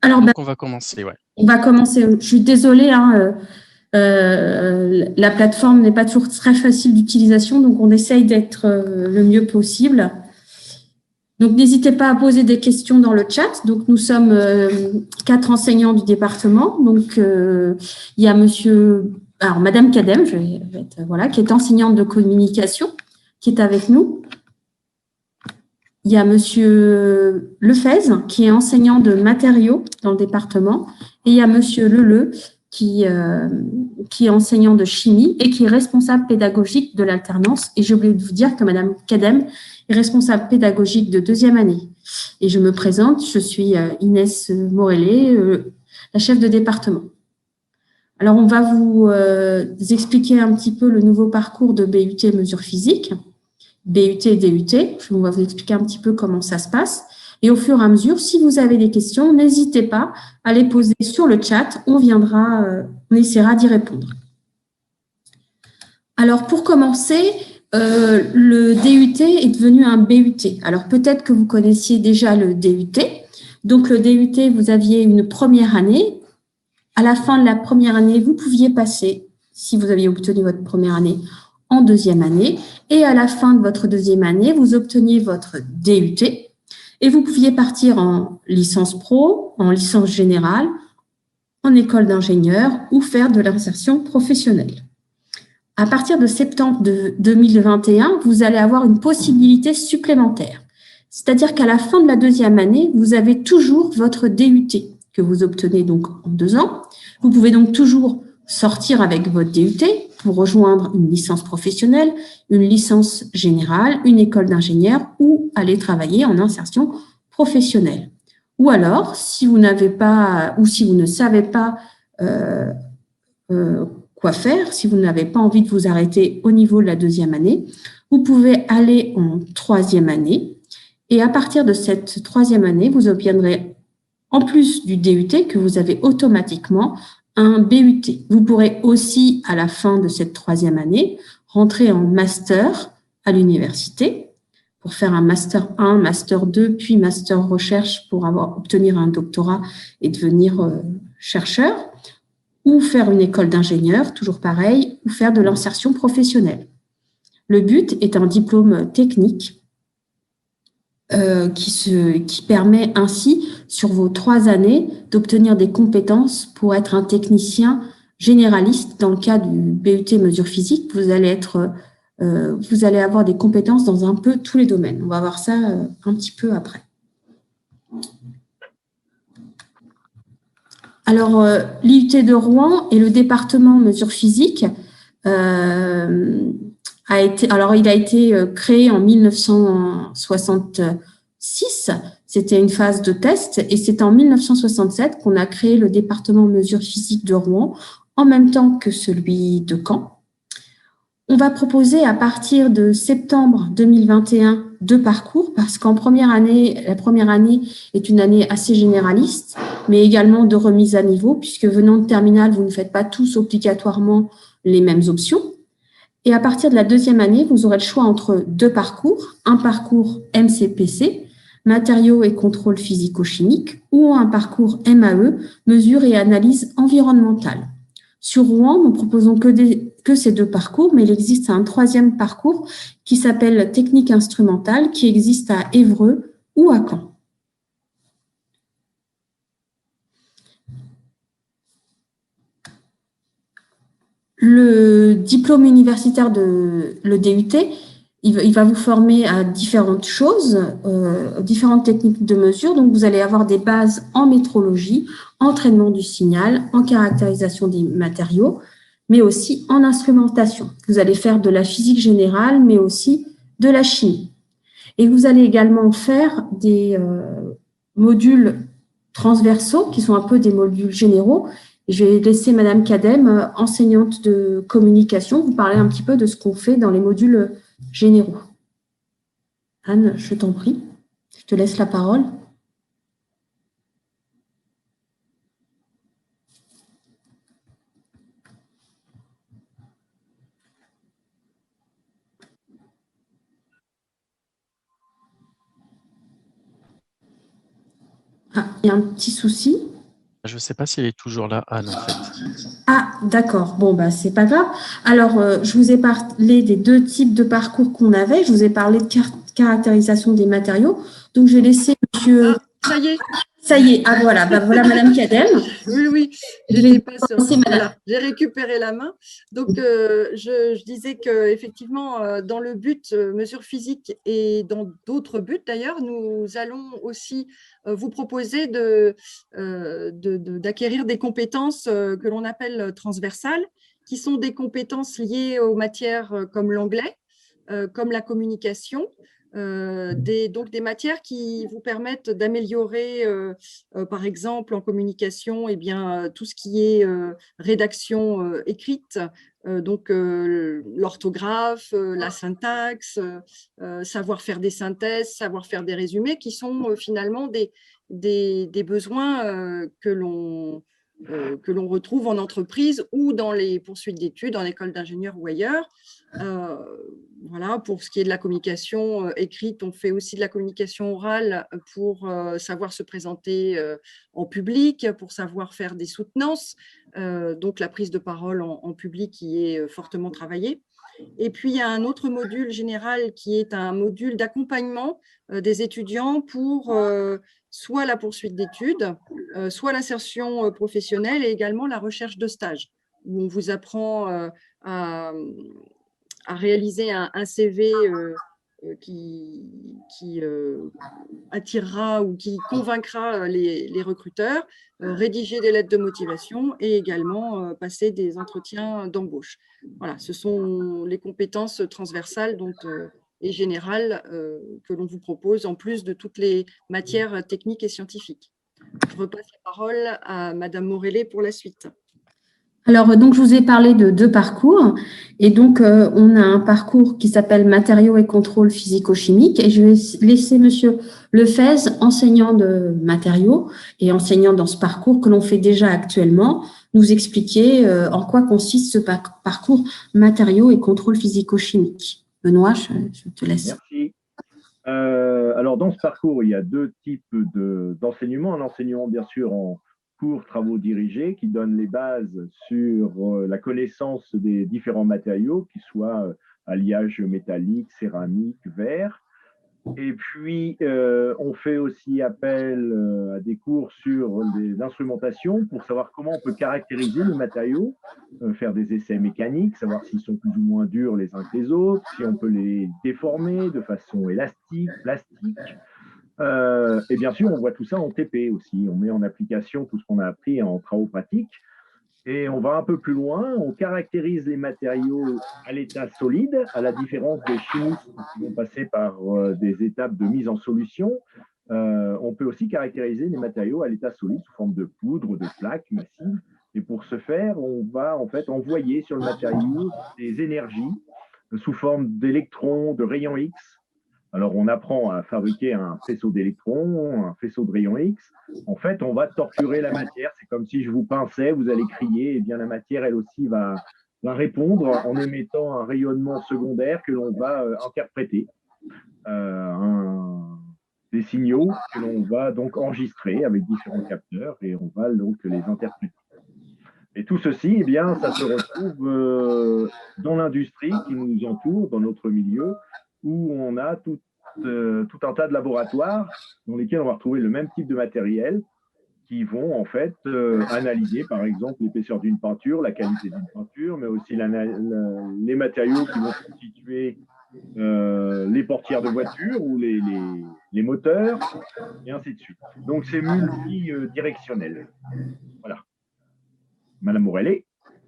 Alors, Donc, on va commencer, ouais. On va commencer. Je suis désolée, hein, la plateforme n'est pas toujours très facile d'utilisation, donc on essaye d'être le mieux possible. Donc, n'hésitez pas à poser des questions dans le chat. Donc, nous sommes 4 enseignants du département. Donc, il y a Madame Kadem, voilà, qui est enseignante de communication, qui est avec nous. Il y a Monsieur Lefez, qui est enseignant de matériaux dans le département. Et il y a Monsieur Leleu, qui est enseignant de chimie et qui est responsable pédagogique de l'alternance. Et j'ai oublié de vous dire que Madame Kadem est responsable pédagogique de 2e année. Et je me présente, je suis Inès Morellet, la chef de département. Alors, on va vous expliquer un petit peu le nouveau parcours de BUT mesures physiques. BUT et DUT. On va vous expliquer un petit peu comment ça se passe. Et au fur et à mesure, si vous avez des questions, n'hésitez pas à les poser sur le chat. On essaiera d'y répondre. Alors, pour commencer, le DUT est devenu un BUT. Alors, peut-être que vous connaissiez déjà le DUT. Donc, le DUT, vous aviez une première année. À la fin de la première année, vous pouviez passer, si vous aviez obtenu votre première année, en 2e année. Et à la fin de votre 2e année, vous obteniez votre DUT et vous pouviez partir en licence pro, en licence générale, en école d'ingénieur ou faire de l'insertion professionnelle. À partir de septembre 2021, vous allez avoir une possibilité supplémentaire. C'est-à-dire qu'à la fin de la 2e année, vous avez toujours votre DUT que vous obtenez donc en 2 ans. Vous pouvez donc toujours sortir avec votre DUT pour rejoindre une licence professionnelle, une licence générale, une école d'ingénieur ou aller travailler en insertion professionnelle. Ou alors, si vous n'avez pas ou si vous ne savez pas quoi faire, si vous n'avez pas envie de vous arrêter au niveau de la 2e année, vous pouvez aller en 3e année et à partir de cette 3e année, vous obtiendrez en plus du DUT que vous avez automatiquement un BUT. Vous pourrez aussi, à la fin de cette 3e année, rentrer en master à l'université pour faire un master 1, master 2, puis master recherche pour obtenir un doctorat et devenir chercheur, ou faire une école d'ingénieur, toujours pareil, ou faire de l'insertion professionnelle. Le but est un diplôme technique qui permet ainsi, sur vos 3 années, d'obtenir des compétences pour être un technicien généraliste. Dans le cas du BUT mesures physiques, vous allez avoir des compétences dans un peu tous les domaines. On va voir ça un petit peu après. Alors, l'IUT de Rouen et le département mesures physiques il a été créé en 1966. C'était une phase de test et c'est en 1967 qu'on a créé le département mesures physiques de Rouen en même temps que celui de Caen. On va proposer à partir de septembre 2021 2 parcours parce qu'en première année, la première année est une année assez généraliste, mais également de remise à niveau puisque venant de terminale, vous ne faites pas tous obligatoirement les mêmes options. Et à partir de la 2e année, vous aurez le choix entre 2 parcours, un parcours MCPC, matériaux et contrôle physico-chimique, ou un parcours MAE, mesures et analyse environnementale. Sur Rouen, nous proposons que ces 2 parcours, mais il existe un 3e parcours qui s'appelle technique instrumentale, qui existe à Évreux ou à Caen. Le diplôme universitaire le DUT, il va vous former à différentes choses, différentes techniques de mesure. Donc, vous allez avoir des bases en métrologie, en traitement du signal, en caractérisation des matériaux, mais aussi en instrumentation. Vous allez faire de la physique générale, mais aussi de la chimie. Et vous allez également faire des modules transversaux, qui sont un peu des modules généraux. Je vais laisser Madame Kadem, enseignante de communication, vous parler un petit peu de ce qu'on fait dans les modules généraux. Anne, je t'en prie, je te laisse la parole. Ah, il y a un petit souci. Je ne sais pas si elle est toujours là, Anne, en fait. Ah, d'accord. Bon, bah, c'est pas grave. Alors, je vous ai parlé des deux types de parcours qu'on avait. Je vous ai parlé de caractérisation des matériaux. Donc, je vais laisser monsieur. Ah, ça y est. Ça y est. Ah, voilà. Bah, voilà, Madame Cadel. Oui, Je j'étais vais pas sûre. commencer, Madame. Voilà, j'ai récupéré la main. Donc, je disais qu'effectivement, dans le but mesure physique et dans d'autres buts d'ailleurs, nous allons aussi vous proposer d'acquérir des compétences que l'on appelle transversales, qui sont des compétences liées aux matières comme l'anglais, comme la communication. Donc des matières qui vous permettent d'améliorer, par exemple en communication, tout ce qui est rédaction écrite, donc l'orthographe, la syntaxe, savoir faire des synthèses, savoir faire des résumés, qui sont finalement des besoins que l'on retrouve en entreprise ou dans les poursuites d'études, en école d'ingénieur ou ailleurs. Voilà, pour ce qui est de la communication écrite, on fait aussi de la communication orale pour savoir se présenter en public, pour savoir faire des soutenances, donc la prise de parole en public qui est fortement travaillée. Et puis, il y a un autre module général qui est un module d'accompagnement des étudiants pour soit la poursuite d'études, soit l'insertion professionnelle et également la recherche de stage, où on vous apprend à réaliser un CV qui attirera ou qui convaincra les recruteurs, rédiger des lettres de motivation et également passer des entretiens d'embauche. Voilà, ce sont les compétences transversales et générales que l'on vous propose, en plus de toutes les matières techniques et scientifiques. Je repasse la parole à Madame Morellet pour la suite. Alors, donc, je vous ai parlé de deux parcours. Et donc, on a un parcours qui s'appelle matériaux et contrôle physico-chimique. Et je vais laisser monsieur Lefez, enseignant de matériaux et enseignant dans ce parcours que l'on fait déjà actuellement, nous expliquer en quoi consiste ce parcours matériaux et contrôle physico-chimique. Benoît, je te laisse. Merci. Alors, dans ce parcours, il y a deux types d'enseignement. Un enseignement, bien sûr, en cours travaux dirigés qui donne les bases sur la connaissance des différents matériaux, qu'ils soient alliage métallique, céramique, verre. Et puis, on fait aussi appel à des cours sur les instrumentations pour savoir comment on peut caractériser les matériaux, faire des essais mécaniques, savoir s'ils sont plus ou moins durs les uns que les autres, si on peut les déformer de façon élastique, plastique. Et bien sûr, on voit tout ça en TP aussi. On met en application tout ce qu'on a appris en travaux pratiques. Et on va un peu plus loin, on caractérise les matériaux à l'état solide, à la différence des chimistes qui vont passer par des étapes de mise en solution. On peut aussi caractériser les matériaux à l'état solide sous forme de poudre, de plaques massives. Et pour ce faire, on va en fait envoyer sur le matériau des énergies sous forme d'électrons, de rayons X. Alors, on apprend à fabriquer un faisceau d'électrons, un faisceau de rayons X. En fait, on va torturer la matière. C'est comme si je vous pinçais, vous allez crier, et bien la matière, elle aussi, va répondre en émettant un rayonnement secondaire que l'on va interpréter. Des signaux que l'on va donc enregistrer avec différents capteurs et on va donc les interpréter. Et tout ceci, eh bien, ça se retrouve dans l'industrie qui nous entoure, dans notre milieu, où on a tout un tas de laboratoires dans lesquels on va retrouver le même type de matériel qui vont en fait analyser par exemple l'épaisseur d'une peinture, la qualité d'une peinture, mais aussi les matériaux qui vont constituer les portières de voiture ou les moteurs, et ainsi de suite. Donc c'est multidirectionnel. Voilà. Madame Morellet.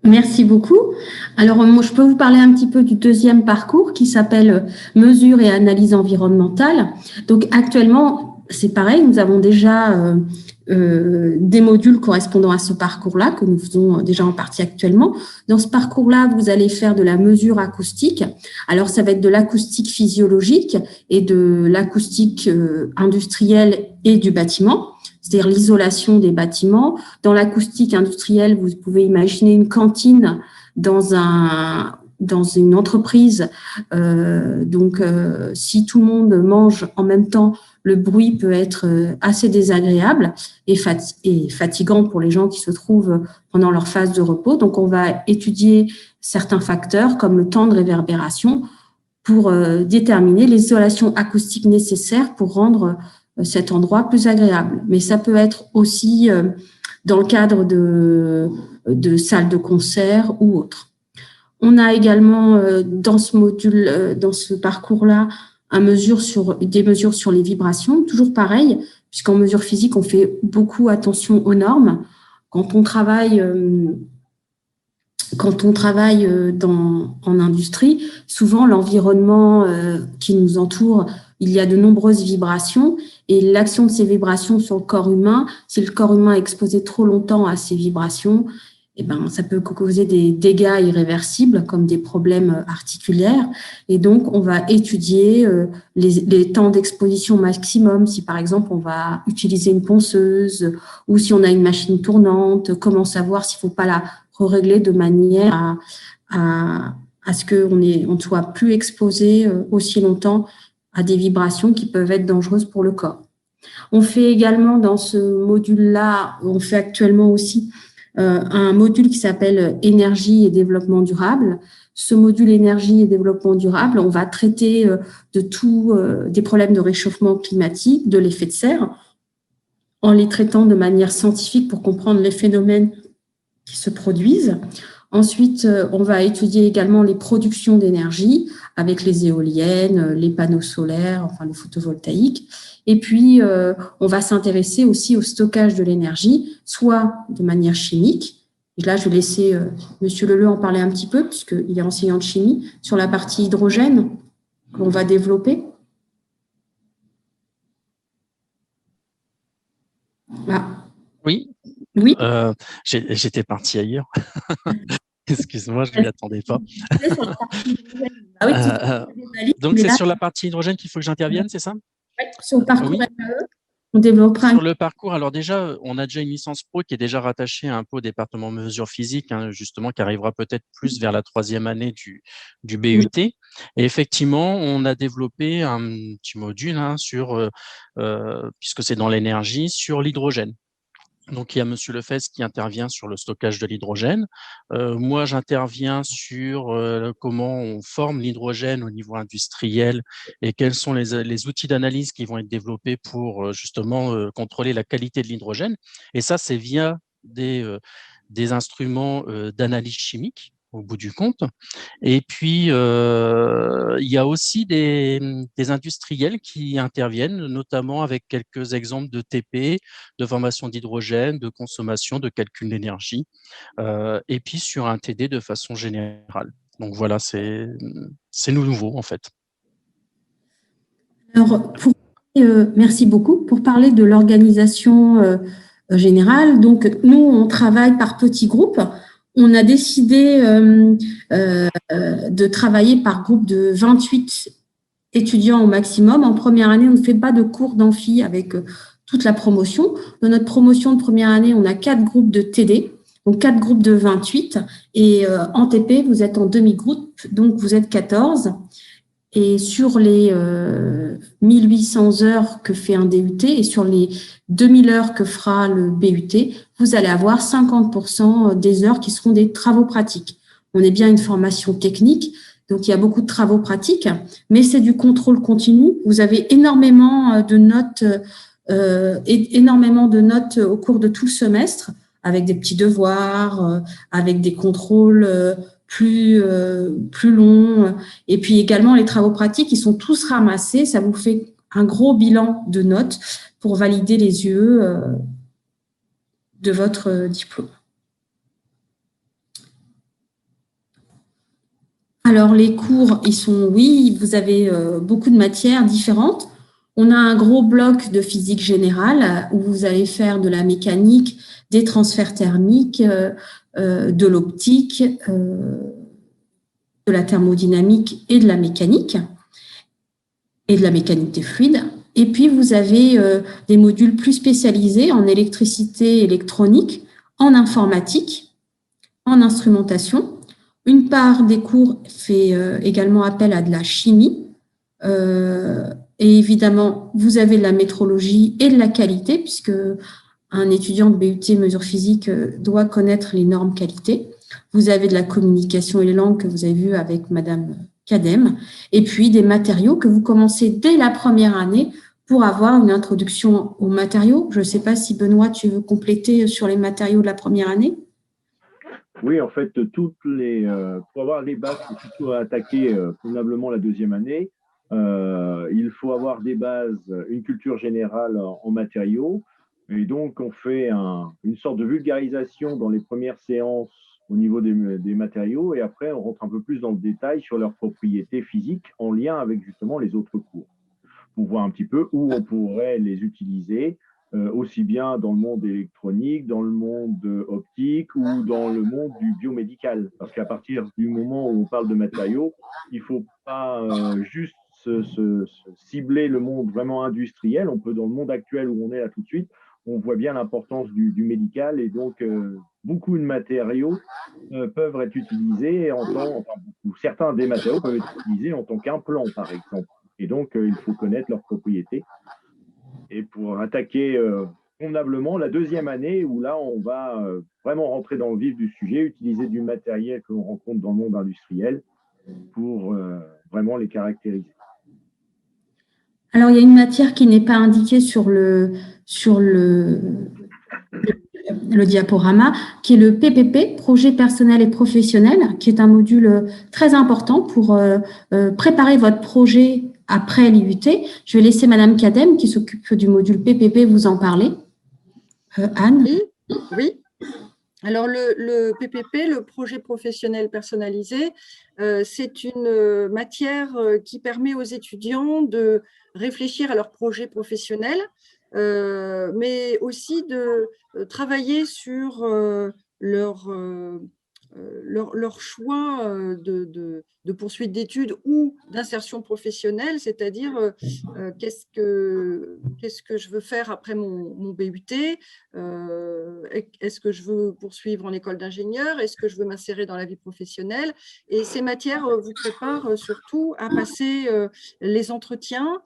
Merci beaucoup. Alors, moi, je peux vous parler un petit peu du deuxième parcours qui s'appelle mesure et analyse environnementale. Donc, actuellement, c'est pareil, nous avons déjà des modules correspondant à ce parcours-là que nous faisons déjà en partie actuellement. Dans ce parcours-là, vous allez faire de la mesure acoustique. Alors, ça va être de l'acoustique physiologique et de l'acoustique industrielle et du bâtiment, c'est-à-dire l'isolation des bâtiments. Dans l'acoustique industrielle, vous pouvez imaginer une cantine dans une entreprise. Si tout le monde mange en même temps le bruit peut être assez désagréable et fatigant pour les gens qui se trouvent pendant leur phase de repos. Donc, on va étudier certains facteurs comme le temps de réverbération pour déterminer l'isolation acoustique nécessaire pour rendre cet endroit plus agréable. Mais ça peut être aussi dans le cadre de salles de concert ou autres. On a également dans ce module, dans ce parcours-là, des mesures sur les vibrations, toujours pareil, puisqu'en mesure physique, on fait beaucoup attention aux normes. Quand on travaille en industrie, souvent l'environnement qui nous entoure, il y a de nombreuses vibrations et l'action de ces vibrations sur le corps humain, si le corps humain est exposé trop longtemps à ces vibrations, eh ben, ça peut causer des dégâts irréversibles comme des problèmes articulaires. Et donc, on va étudier les temps d'exposition maximum. Si, par exemple, on va utiliser une ponceuse ou si on a une machine tournante, comment savoir s'il ne faut pas la régler de manière à ce qu'on ne soit plus exposé aussi longtemps à des vibrations qui peuvent être dangereuses pour le corps. On fait également dans ce module-là, on fait actuellement aussi un module qui s'appelle énergie et développement durable. Ce module énergie et développement durable, on va traiter des problèmes de réchauffement climatique, de l'effet de serre, en les traitant de manière scientifique pour comprendre les phénomènes qui se produisent. Ensuite, on va étudier également les productions d'énergie avec les éoliennes, les panneaux solaires, enfin le photovoltaïque. Et puis, on va s'intéresser aussi au stockage de l'énergie, soit de manière chimique. Et là, je vais laisser Monsieur Leleu en parler un petit peu, puisqu'il est enseignant de chimie, sur la partie hydrogène qu'on va développer. Ah. Oui. Oui. J'étais parti ailleurs. Excuse-moi, je ne m'y attendais pas. Donc, c'est sur la partie hydrogène qu'il faut que j'intervienne, c'est ça? Oui, sur le parcours MAE, on développera. Sur le parcours, alors déjà, on a déjà une licence pro qui est déjà rattachée un peu au département mesures physiques, justement, qui arrivera peut-être plus vers la 3e année du BUT. Et effectivement, on a développé un petit module puisque c'est dans l'énergie, sur l'hydrogène. Donc, il y a Monsieur Lefez qui intervient sur le stockage de l'hydrogène. Moi, j'interviens sur comment on forme l'hydrogène au niveau industriel et quels sont les outils d'analyse qui vont être développés pour justement contrôler la qualité de l'hydrogène. Et ça, c'est via des instruments d'analyse chimique, au bout du compte. Et puis, il y a aussi des industriels qui interviennent, notamment avec quelques exemples de TP, de formation d'hydrogène, de consommation, de calcul d'énergie, et puis sur un TD de façon générale. Donc voilà, c'est nouveau en fait. Alors, merci beaucoup. Pour parler de l'organisation générale, donc nous, on travaille par petits groupes. On a décidé de travailler par groupe de 28 étudiants au maximum. En première année, on ne fait pas de cours d'amphi avec toute la promotion. Dans notre promotion de première année, on a 4 groupes de TD, donc 4 groupes de 28. Et en TP, vous êtes en demi-groupe, donc vous êtes 14. Et sur les 1800 heures que fait un DUT et sur les 2000 heures que fera le BUT, vous allez avoir 50% des heures qui seront des travaux pratiques. On est bien une formation technique, donc il y a beaucoup de travaux pratiques, mais c'est du contrôle continu. Vous avez énormément de notes au cours de tout le semestre, avec des petits devoirs, avec des contrôles plus longs. Et puis également, les travaux pratiques, ils sont tous ramassés. Ça vous fait un gros bilan de notes pour valider les UE de votre diplôme. Alors, les cours, vous avez beaucoup de matières différentes. On a un gros bloc de physique générale où vous allez faire de la mécanique, des transferts thermiques, de l'optique, de la thermodynamique et de la mécanique des fluides. Et puis, vous avez des modules plus spécialisés en électricité, électronique, en informatique, en instrumentation. Une part des cours fait également appel à de la chimie Et évidemment, vous avez de la métrologie et de la qualité, puisque un étudiant de BUT mesures physiques doit connaître les normes qualité. Vous avez de la communication et les langues que vous avez vu avec Madame Cadem, et puis des matériaux que vous commencez dès la première année pour avoir une introduction aux matériaux. Je ne sais pas si Benoît, tu veux compléter sur les matériaux de la première année. Oui, en fait, pour avoir les bases, pour surtout attaquer convenablement la deuxième année, il faut avoir des bases, une culture générale en matériaux. Et donc, on fait une sorte de vulgarisation dans les premières séances au niveau des matériaux. Et après, on rentre un peu plus dans le détail sur leurs propriétés physiques en lien avec justement les autres cours, pour voir un petit peu où on pourrait les utiliser, aussi bien dans le monde électronique, dans le monde optique ou dans le monde du biomédical. Parce qu'à partir du moment où on parle de matériaux, il ne faut pas juste se cibler le monde vraiment industriel. On peut, dans le monde actuel où on est là tout de suite, on voit bien l'importance du médical, et donc beaucoup de matériaux peuvent être utilisés certains des matériaux peuvent être utilisés en tant qu'implant, par exemple. Et donc, il faut connaître leurs propriétés. Et pour attaquer convenablement la deuxième année, où là, on va vraiment rentrer dans le vif du sujet, utiliser du matériel que l'on rencontre dans le monde industriel pour vraiment les caractériser. Alors, il y a une matière qui n'est pas indiquée sur le diaporama, qui est le PPP, projet personnel et professionnel, qui est un module très important pour préparer votre projet après l'IUT. Je vais laisser Madame Cadem, qui s'occupe du module PPP, vous en parler. Anne? Oui. Alors, le PPP, le projet professionnel personnalisé, c'est une matière qui permet aux étudiants de réfléchir à leur projet professionnel, mais aussi de travailler sur leur choix de poursuite d'études ou d'insertion professionnelle, c'est-à-dire qu'est-ce que je veux faire après mon BUT, est-ce que je veux poursuivre en école d'ingénieur, est-ce que je veux m'insérer dans la vie professionnelle. Et ces matières vous préparent surtout à passer les entretiens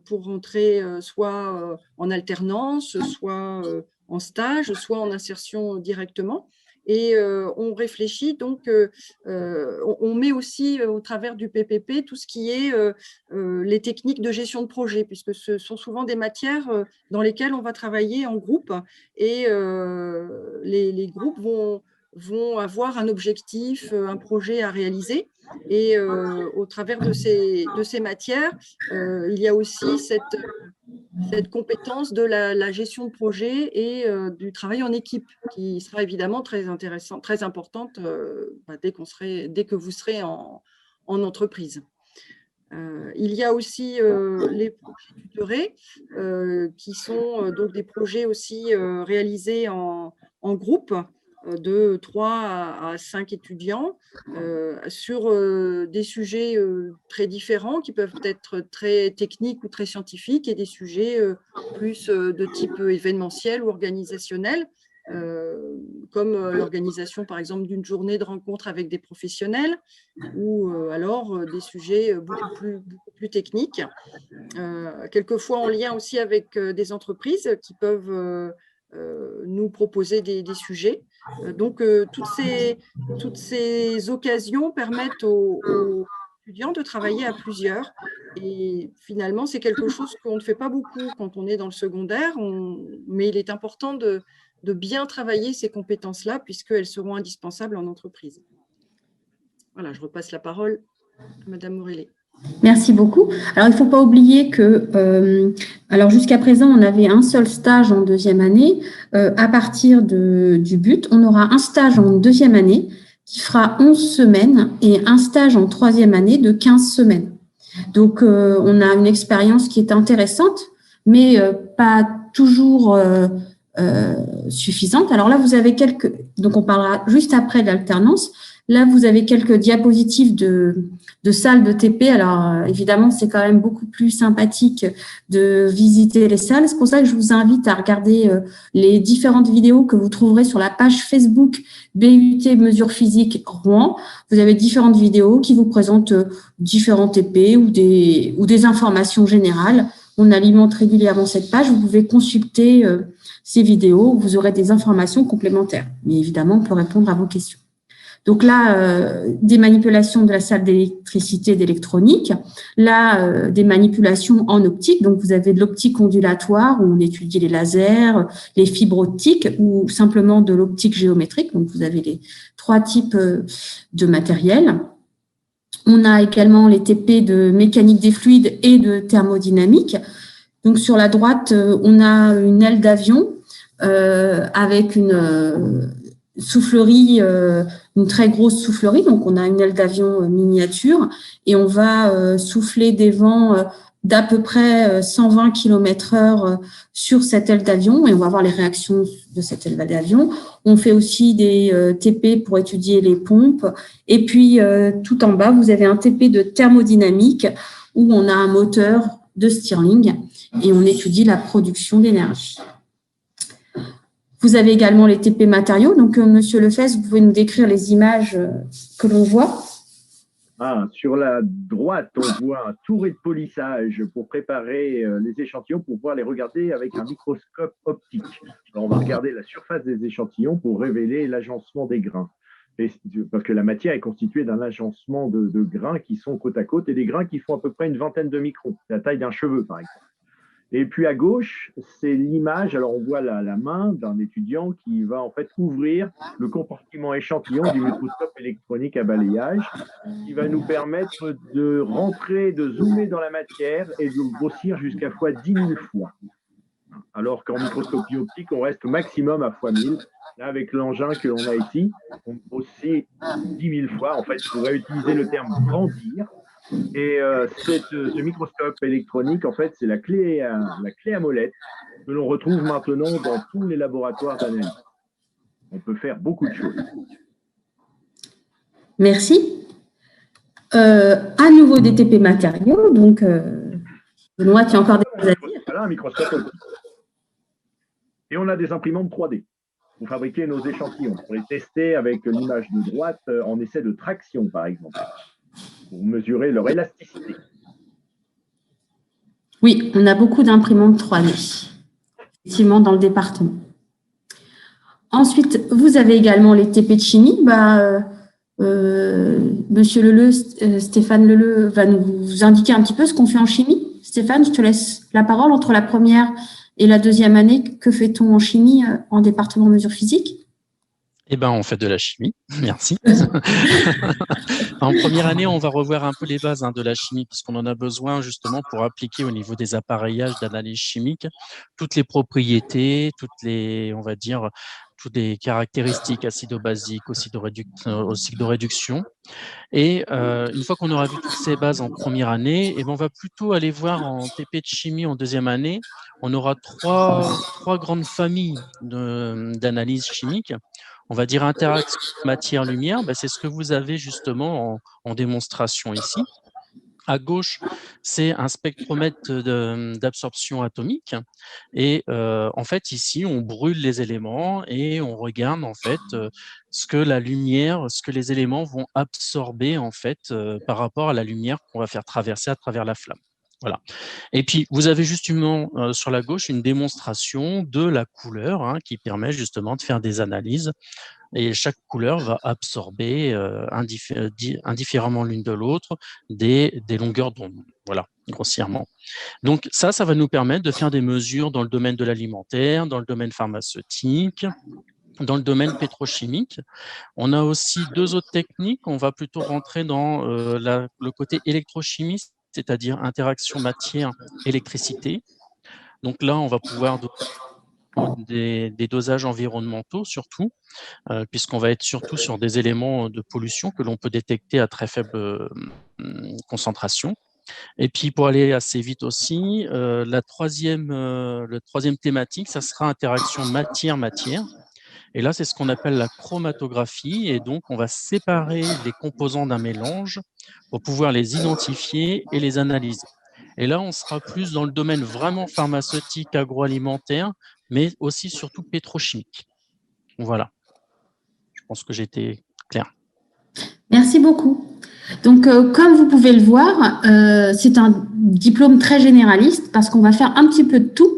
pour rentrer soit en alternance, soit en stage, soit en insertion directement. Et on réfléchit, donc on met aussi au travers du PPP tout ce qui est les techniques de gestion de projet, puisque ce sont souvent des matières dans lesquelles on va travailler en groupe, et les groupes vont avoir un objectif, un projet à réaliser. Et au travers de ces matières, il y a aussi cette compétence de la gestion de projet et du travail en équipe, qui sera évidemment très intéressante, très importante dès que vous serez en entreprise. Il y a aussi les projets tutorés, qui sont donc des projets aussi réalisés en groupe, de 3 à 5 étudiants sur des sujets très différents, qui peuvent être très techniques ou très scientifiques, et des sujets plus de type événementiel ou organisationnel, comme l'organisation par exemple d'une journée de rencontre avec des professionnels, ou alors des sujets beaucoup plus techniques, quelquefois en lien aussi avec des entreprises qui peuvent nous proposer des sujets. Donc, toutes ces occasions permettent aux étudiants de travailler à plusieurs. Et finalement, c'est quelque chose qu'on ne fait pas beaucoup quand on est dans le secondaire, mais il est important de bien travailler ces compétences-là, puisqu'elles seront indispensables en entreprise. Voilà, je repasse la parole à Madame Morellet. Merci beaucoup. Alors, il ne faut pas oublier que, alors jusqu'à présent, on avait un seul stage en deuxième année. À partir du BUT, on aura un stage en deuxième année qui fera 11 semaines et un stage en troisième année de 15 semaines. Donc, on a une expérience qui est intéressante, mais pas toujours suffisante. Alors là, vous avez donc on parlera juste après de l'alternance, Là, vous avez quelques diapositives de salles de TP. Alors, évidemment, c'est quand même beaucoup plus sympathique de visiter les salles. C'est pour ça que je vous invite à regarder les différentes vidéos que vous trouverez sur la page Facebook BUT Mesures Physiques Rouen. Vous avez différentes vidéos qui vous présentent différents TP ou des informations générales. On alimente régulièrement cette page. Vous pouvez consulter ces vidéos. Vous aurez des informations complémentaires. Mais évidemment, on peut répondre à vos questions. Donc là, des manipulations de la salle d'électricité, d'électronique. Là, des manipulations en optique. Donc, vous avez de l'optique ondulatoire où on étudie les lasers, les fibres optiques ou simplement de l'optique géométrique. Donc, vous avez les 3 types de matériel. On a également les TP de mécanique des fluides et de thermodynamique. Donc, sur la droite, on a une aile d'avion avec une soufflerie, une très grosse soufflerie. Donc, on a une aile d'avion miniature et on va souffler des vents d'à peu près 120 km/h sur cette aile d'avion et on va voir les réactions de cette aile d'avion. On fait aussi des TP pour étudier les pompes. Et puis, tout en bas, vous avez un TP de thermodynamique où on a un moteur de Stirling et on étudie la production d'énergie. Vous avez également les TP matériaux. Donc, Monsieur Lefebvre, vous pouvez nous décrire les images que l'on voit. Sur la droite, on voit un touret de polissage pour préparer les échantillons, pour pouvoir les regarder avec un microscope optique. Alors, on va regarder la surface des échantillons pour révéler l'agencement des grains. Parce que la matière est constituée d'un agencement de grains qui sont côte à côte et des grains qui font à peu près une vingtaine de microns, la taille d'un cheveu, par exemple. Et puis à gauche, c'est l'image. Alors, on voit la main d'un étudiant qui va en fait ouvrir le compartiment échantillon du microscope électronique à balayage, qui va nous permettre de rentrer, de zoomer dans la matière et de grossir jusqu'à fois 10 000 fois. Alors qu'en microscopie optique, on reste au maximum à fois 1000. Là, avec l'engin que l'on a ici, on grossit 10 000 fois. En fait, je pourrais utiliser le terme grandir. Et ce microscope électronique, en fait, c'est la clé à molette que l'on retrouve maintenant dans tous les laboratoires d'analyse. On peut faire beaucoup de choses. Merci. À nouveau des TP matériaux. Donc, Benoît, tu as encore des choses à dire? Voilà un microscope optique. Et on a des imprimantes 3D pour fabriquer nos échantillons, pour les tester avec l'image de droite en essai de traction, par exemple, pour mesurer leur élasticité. Oui, on a beaucoup d'imprimantes 3D, effectivement, dans le département. Ensuite, vous avez également les TP de chimie. Monsieur Leleu, Stéphane Leleu va nous indiquer un petit peu ce qu'on fait en chimie. Stéphane, je te laisse la parole. Entre la première et la deuxième année, que fait-on en chimie en département mesures physiques? Eh ben, on fait de la chimie. Merci. En première année, on va revoir un peu les bases de la chimie, puisqu'on en a besoin justement pour appliquer au niveau des appareillages d'analyse chimique toutes les propriétés, on va dire, toutes les caractéristiques acido-basiques, oxydoréduction. Et une fois qu'on aura vu toutes ces bases en première année, on va plutôt aller voir en TP de chimie en deuxième année. On aura trois grandes familles d'analyse chimique. On va dire interaction matière-lumière, c'est ce que vous avez justement en démonstration ici. À gauche, c'est un spectromètre d'absorption atomique. Et en fait, ici, on brûle les éléments et on regarde en fait ce que la lumière, ce que les éléments vont absorber en fait par rapport à la lumière qu'on va faire traverser à travers la flamme. Voilà. Et puis, vous avez justement sur la gauche une démonstration de la couleur qui permet justement de faire des analyses. Et chaque couleur va absorber indifféremment l'une de l'autre des longueurs d'onde, voilà, grossièrement. Donc ça va nous permettre de faire des mesures dans le domaine de l'alimentaire, dans le domaine pharmaceutique, dans le domaine pétrochimique. On a aussi 2 autres techniques. On va plutôt rentrer dans le côté électrochimie, c'est-à-dire interaction matière-électricité. Donc là, on va pouvoir des dosages environnementaux surtout, puisqu'on va être surtout sur des éléments de pollution que l'on peut détecter à très faible concentration. Et puis pour aller assez vite aussi, la troisième thématique, ça sera interaction matière-matière. Et là, c'est ce qu'on appelle la chromatographie. Et donc, on va séparer les composants d'un mélange pour pouvoir les identifier et les analyser. Et là, on sera plus dans le domaine vraiment pharmaceutique, agroalimentaire, mais aussi surtout pétrochimique. Voilà. Je pense que j'ai été clair. Merci beaucoup. Donc, comme vous pouvez le voir, c'est un diplôme très généraliste parce qu'on va faire un petit peu de tout,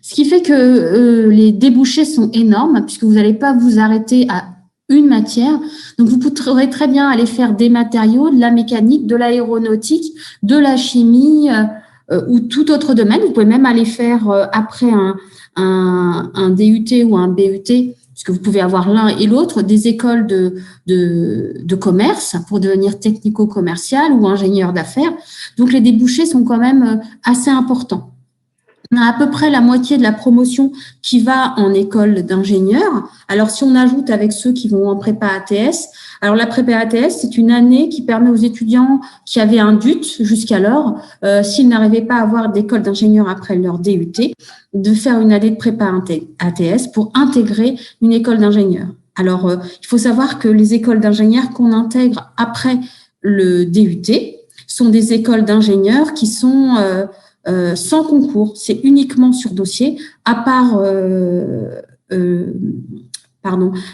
ce qui fait que les débouchés sont énormes puisque vous n'allez pas vous arrêter à une matière. Donc, vous pourrez très bien aller faire des matériaux, de la mécanique, de l'aéronautique, de la chimie ou tout autre domaine. Vous pouvez même aller faire après un DUT ou un BUT, puisque vous pouvez avoir l'un et l'autre, des écoles de commerce pour devenir technico-commercial ou ingénieur d'affaires. Donc, les débouchés sont quand même assez importants. On a à peu près la moitié de la promotion qui va en école d'ingénieur. Alors, si on ajoute avec ceux qui vont en prépa ATS, alors la prépa ATS, c'est une année qui permet aux étudiants qui avaient un DUT jusqu'alors, s'ils n'arrivaient pas à avoir d'école d'ingénieur après leur DUT, de faire une année de prépa ATS pour intégrer une école d'ingénieur. Alors, il faut savoir que les écoles d'ingénieurs qu'on intègre après le DUT sont des écoles d'ingénieurs qui sont sans concours, c'est uniquement sur dossier, à part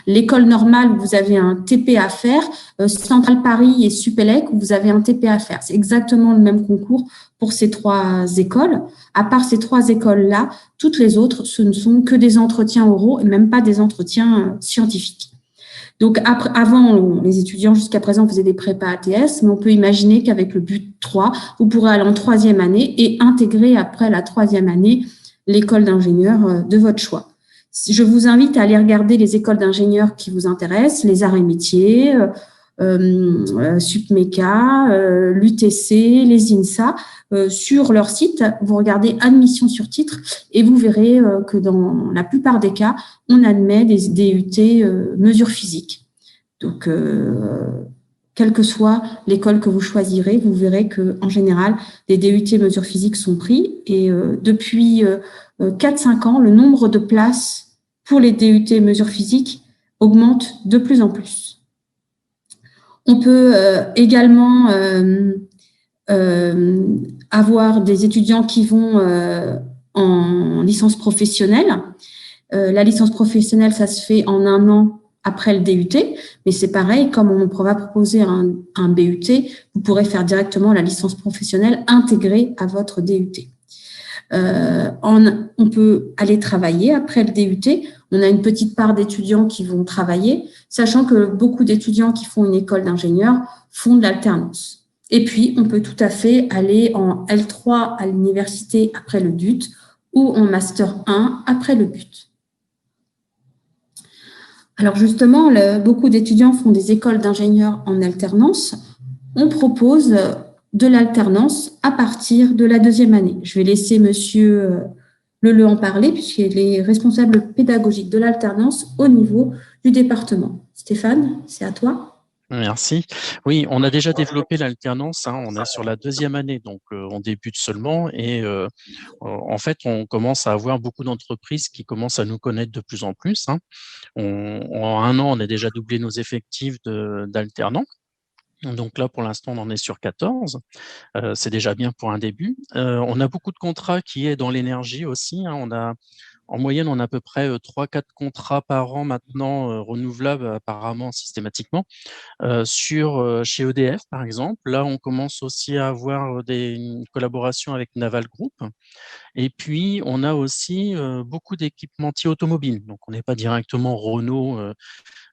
l'école normale où vous avez un TP à faire, Centrale Paris et Supélec où vous avez un TP à faire. C'est exactement le même concours pour ces 3 écoles. À part ces 3 écoles-là, toutes les autres, ce ne sont que des entretiens oraux et même pas des entretiens scientifiques. Donc, avant, les étudiants jusqu'à présent faisaient des prépas ATS, mais on peut imaginer qu'avec le but 3, vous pourrez aller en 3e année et intégrer après la 3e année l'école d'ingénieur de votre choix. Je vous invite à aller regarder les écoles d'ingénieurs qui vous intéressent, les arts et métiers, Supmeca, l'UTC, les INSA. Sur leur site, vous regardez admission sur titre et vous verrez que dans la plupart des cas, on admet des DUT mesures physiques. Donc, quelle que soit l'école que vous choisirez, vous verrez qu'en général, les DUT mesures physiques sont pris. Et depuis 4-5 ans, le nombre de places pour les DUT mesures physiques augmente de plus en plus. On peut également avoir des étudiants qui vont en licence professionnelle. La licence professionnelle, ça se fait en 1 an après le DUT, mais c'est pareil, comme on va proposer un BUT, vous pourrez faire directement la licence professionnelle intégrée à votre DUT. On peut aller travailler après le DUT. On a une petite part d'étudiants qui vont travailler, sachant que beaucoup d'étudiants qui font une école d'ingénieur font de l'alternance. Et puis, on peut tout à fait aller en L3 à l'université après le DUT ou en Master 1 après le BUT. Alors justement, beaucoup d'étudiants font des écoles d'ingénieurs en alternance. On propose de l'alternance à partir de la 2e année. Je vais laisser Monsieur Leleu en parler puisqu'il est responsable pédagogique de l'alternance au niveau du département. Stéphane, c'est à toi. Merci. Oui, on a déjà développé l'alternance, on est sur la 2e année, donc on débute seulement et en fait, on commence à avoir beaucoup d'entreprises qui commencent à nous connaître de plus en plus. En 1 an, on a déjà doublé nos effectifs d'alternants. Donc là, pour l'instant, on en est sur 14. C'est déjà bien pour un début. On a beaucoup de contrats qui est dans l'énergie aussi. En moyenne, on a à peu près 3-4 contrats par an maintenant renouvelables apparemment systématiquement chez EDF, par exemple. Là, on commence aussi à avoir une collaboration avec Naval Group. Et puis, on a aussi beaucoup d'équipementiers automobiles. Donc, on n'est pas directement Renault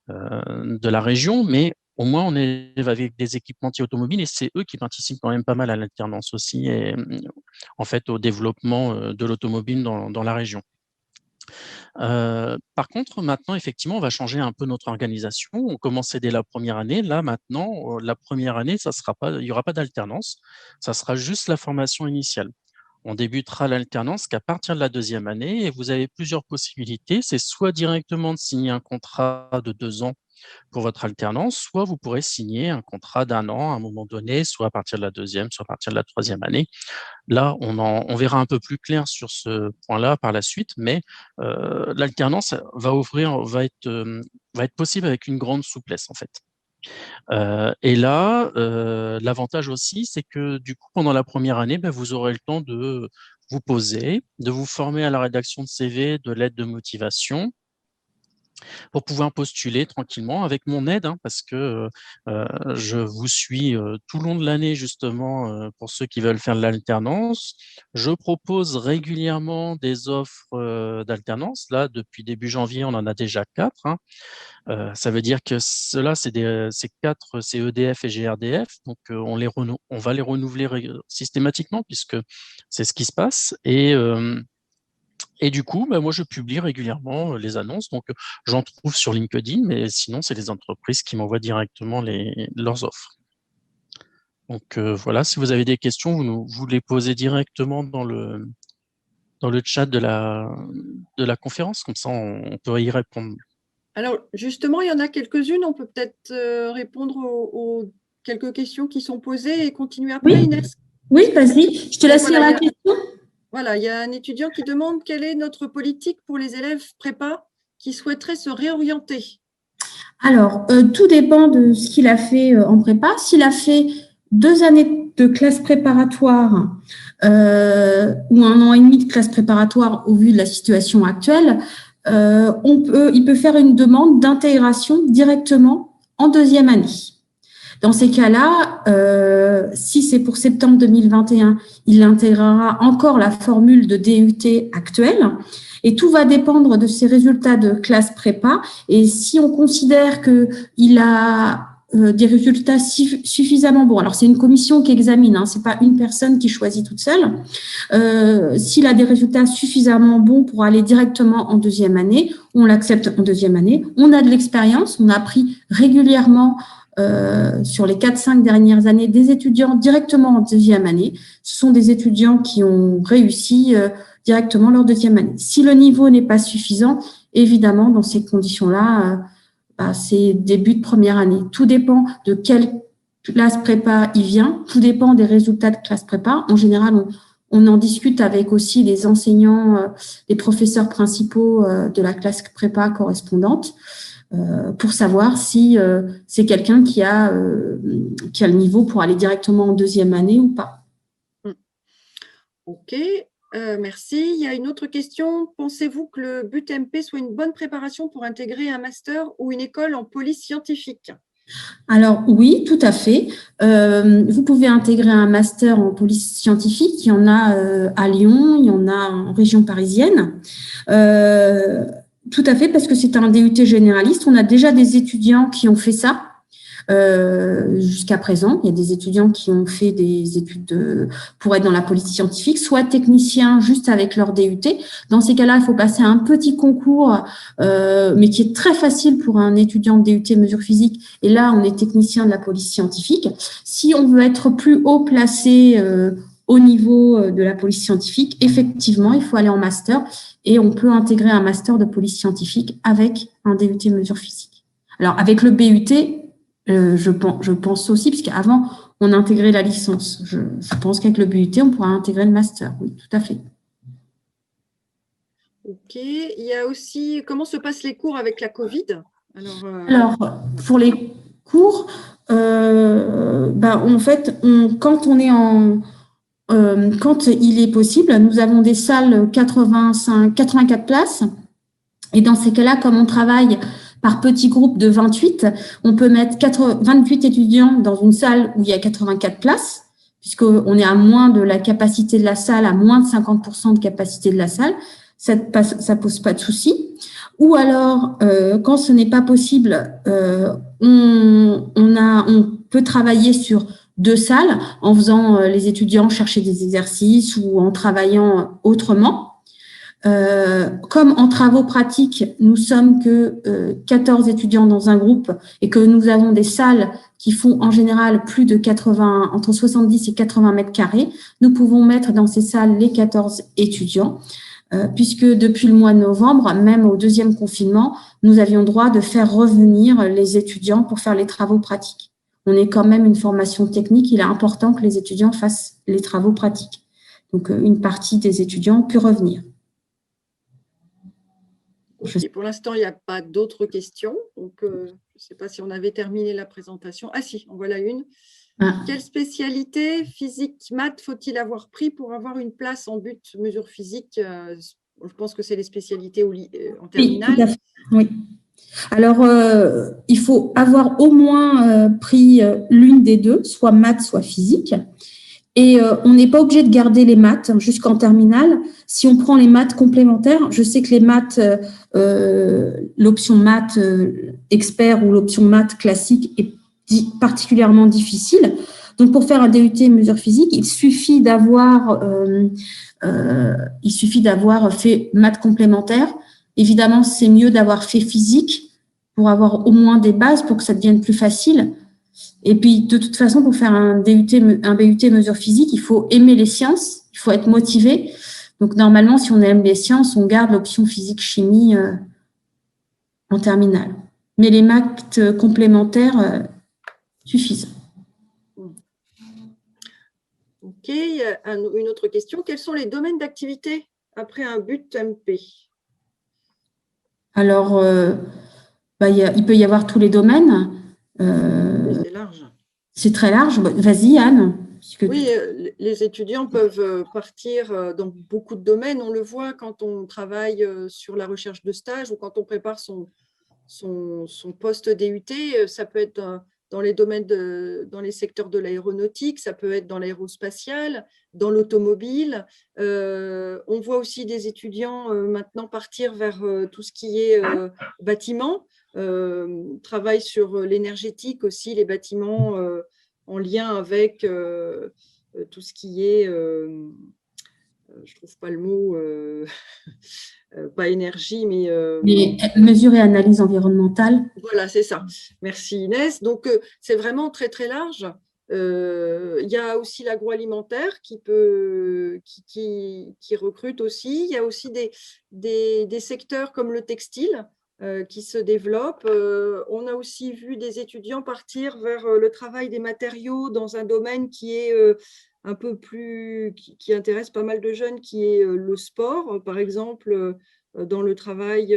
de la région, mais au moins, on est avec des équipementiers automobiles et c'est eux qui participent quand même pas mal à l'alternance aussi et en fait au développement de l'automobile dans la région. Par contre, maintenant, effectivement, on va changer un peu notre organisation. On commençait dès la 1re année. Là, maintenant, la 1re année, il n'y aura pas d'alternance. Ça sera juste la formation initiale. on débutera l'alternance qu'à partir de la 2e année, et vous avez plusieurs possibilités. C'est soit directement de signer un contrat de 2 ans pour votre alternance, soit vous pourrez signer un contrat d'1 an à un moment donné, soit à partir de la 2e, soit à partir de la 3e année. Là, on verra un peu plus clair sur ce point-là par la suite, mais l'alternance va être possible avec une grande souplesse, en fait. Et là, l'avantage aussi, c'est que du coup, pendant la première année, vous aurez le temps de vous poser, de vous former à la rédaction de CV, de lettres de motivation, pour pouvoir postuler tranquillement avec mon aide, hein, parce que je vous suis tout le long de l'année justement pour ceux qui veulent faire de l'alternance. Je propose régulièrement des offres d'alternance. Là, depuis début janvier, on en a déjà 4. Hein. Ça veut dire que ceux-là, c'est 4, c'est EDF et GRDF. Donc, on va les renouveler systématiquement puisque c'est ce qui se passe. Et du coup, moi, je publie régulièrement les annonces. Donc, j'en trouve sur LinkedIn, mais sinon, c'est les entreprises qui m'envoient directement leurs offres. Donc, voilà, si vous avez des questions, vous les posez directement dans le chat de la conférence. Comme ça, on peut y répondre. Alors, justement, il y en a quelques-unes. On peut peut-être répondre aux quelques questions qui sont posées et continuer après, Oui. Inès. Oui, vas-y. Je te laisse lire la question. Voilà, il y a un étudiant qui demande quelle est notre politique pour les élèves prépa qui souhaiteraient se réorienter. Alors, tout dépend de ce qu'il a fait en prépa. S'il a fait 2 années de classe préparatoire ou 1 an et demi de classe préparatoire au vu de la situation actuelle, il peut faire une demande d'intégration directement en 2e année. Dans ces cas-là, si c'est pour septembre 2021, il intégrera encore la formule de DUT actuelle et tout va dépendre de ses résultats de classe prépa. Et si on considère qu'il a des résultats suffisamment bons, alors c'est une commission qui examine, hein, c'est pas une personne qui choisit toute seule. S'il a des résultats suffisamment bons pour aller directement en 2e année, on l'accepte en 2e année. On a de l'expérience, on a appris régulièrement sur les 4-5 dernières années des étudiants directement en 2e année. Ce sont des étudiants qui ont réussi directement leur 2e année. Si le niveau n'est pas suffisant, évidemment, dans ces conditions-là, c'est début de première année. Tout dépend de quelle classe prépa il vient, tout dépend des résultats de classe prépa. En général, on en discute avec aussi les enseignants, les professeurs principaux de la classe prépa correspondante. Pour savoir si c'est quelqu'un qui a le niveau pour aller directement en 2e année ou pas. Ok, merci. Il y a une autre question. Pensez-vous que le BUT-MP soit une bonne préparation pour intégrer un master ou une école en police scientifique ? Alors oui, tout à fait. Vous pouvez intégrer un master en police scientifique. Il y en a à Lyon, il y en a en région parisienne. Tout à fait, parce que c'est un DUT généraliste. On a déjà des étudiants qui ont fait ça jusqu'à présent. Il y a des étudiants qui ont fait des études pour être dans la police scientifique, soit technicien juste avec leur DUT. Dans ces cas-là, il faut passer un petit concours, mais qui est très facile pour un étudiant de DUT mesures physiques. Et là, on est technicien de la police scientifique. Si on veut être plus haut placé au niveau de la police scientifique, effectivement, il faut aller en master et on peut intégrer un master de police scientifique avec un DUT mesures physiques. Alors, avec le BUT, je pense aussi, puisqu'avant, on intégrait la licence. Je pense qu'avec le BUT, on pourra intégrer le master. Oui, tout à fait. Ok. Il y a aussi, comment se passent les cours avec la Covid ? Alors, pour les cours, en fait, quand il est possible, nous avons des salles 84 places. Et dans ces cas-là, comme on travaille par petits groupes de 28, on peut mettre 28 étudiants dans une salle où il y a 84 places, puisqu'on est à moins de la capacité de la salle, à moins de 50% de capacité de la salle. Ça pose pas de souci. Ou alors, quand ce n'est pas possible, on peut travailler sur 2 salles en faisant les étudiants chercher des exercices ou en travaillant autrement. Comme en travaux pratiques, nous sommes que 14 étudiants dans un groupe et que nous avons des salles qui font en général plus de 80, entre 70 et 80 mètres carrés, nous pouvons mettre dans ces salles les 14 étudiants, puisque depuis le mois de novembre, même au deuxième confinement, nous avions droit de faire revenir les étudiants pour faire les travaux pratiques. On est quand même une formation technique, il est important que les étudiants fassent les travaux pratiques. Donc, une partie des étudiants peut revenir. Okay, pour l'instant, il n'y a pas d'autres questions. Donc, je ne sais pas si on avait terminé la présentation. Ah si, en voilà une. Quelle spécialité physique, maths faut-il avoir pris pour avoir une place en but mesure physique? Je pense que c'est les spécialités en terminale. Oui, oui. Alors, il faut avoir au moins pris l'une des deux, soit maths, soit physique. Et on n'est pas obligé de garder les maths jusqu'en terminale. Si on prend les maths complémentaires, je sais que les maths, l'option maths expert ou l'option maths classique est particulièrement difficile. Donc, pour faire un DUT mesure physique, il suffit d'avoir fait maths complémentaires. Évidemment, c'est mieux d'avoir fait physique pour avoir au moins des bases pour que ça devienne plus facile. Et puis, de toute façon, pour faire un BUT mesure physique, il faut aimer les sciences, il faut être motivé. Donc, normalement, si on aime les sciences, on garde l'option physique-chimie en terminale. Mais les maths complémentaires suffisent. OK. Une autre question. Quels sont les domaines d'activité après un BUT MP? Alors, il peut y avoir tous les domaines. C'est large. C'est très large. Vas-y, Anne. Oui, les étudiants peuvent partir dans beaucoup de domaines. On le voit quand on travaille sur la recherche de stage ou quand on prépare son poste DUT. Ça peut être dans les domaines, dans les secteurs de l'aéronautique, ça peut être dans l'aérospatial, dans l'automobile. On voit aussi des étudiants maintenant partir vers tout ce qui est bâtiment, travail sur l'énergétique aussi, les bâtiments en lien avec tout ce qui est, je ne trouve pas le mot, pas énergie, mais… mesures et analyse environnementale. Voilà, c'est ça. Merci Inès. Donc, c'est vraiment très, très large. Il y a aussi l'agroalimentaire qui recrute aussi. Il y a aussi des secteurs comme le textile qui se développent. On a aussi vu des étudiants partir vers le travail des matériaux dans un domaine qui est un peu plus, qui intéresse pas mal de jeunes, qui est le sport, par exemple, dans le travail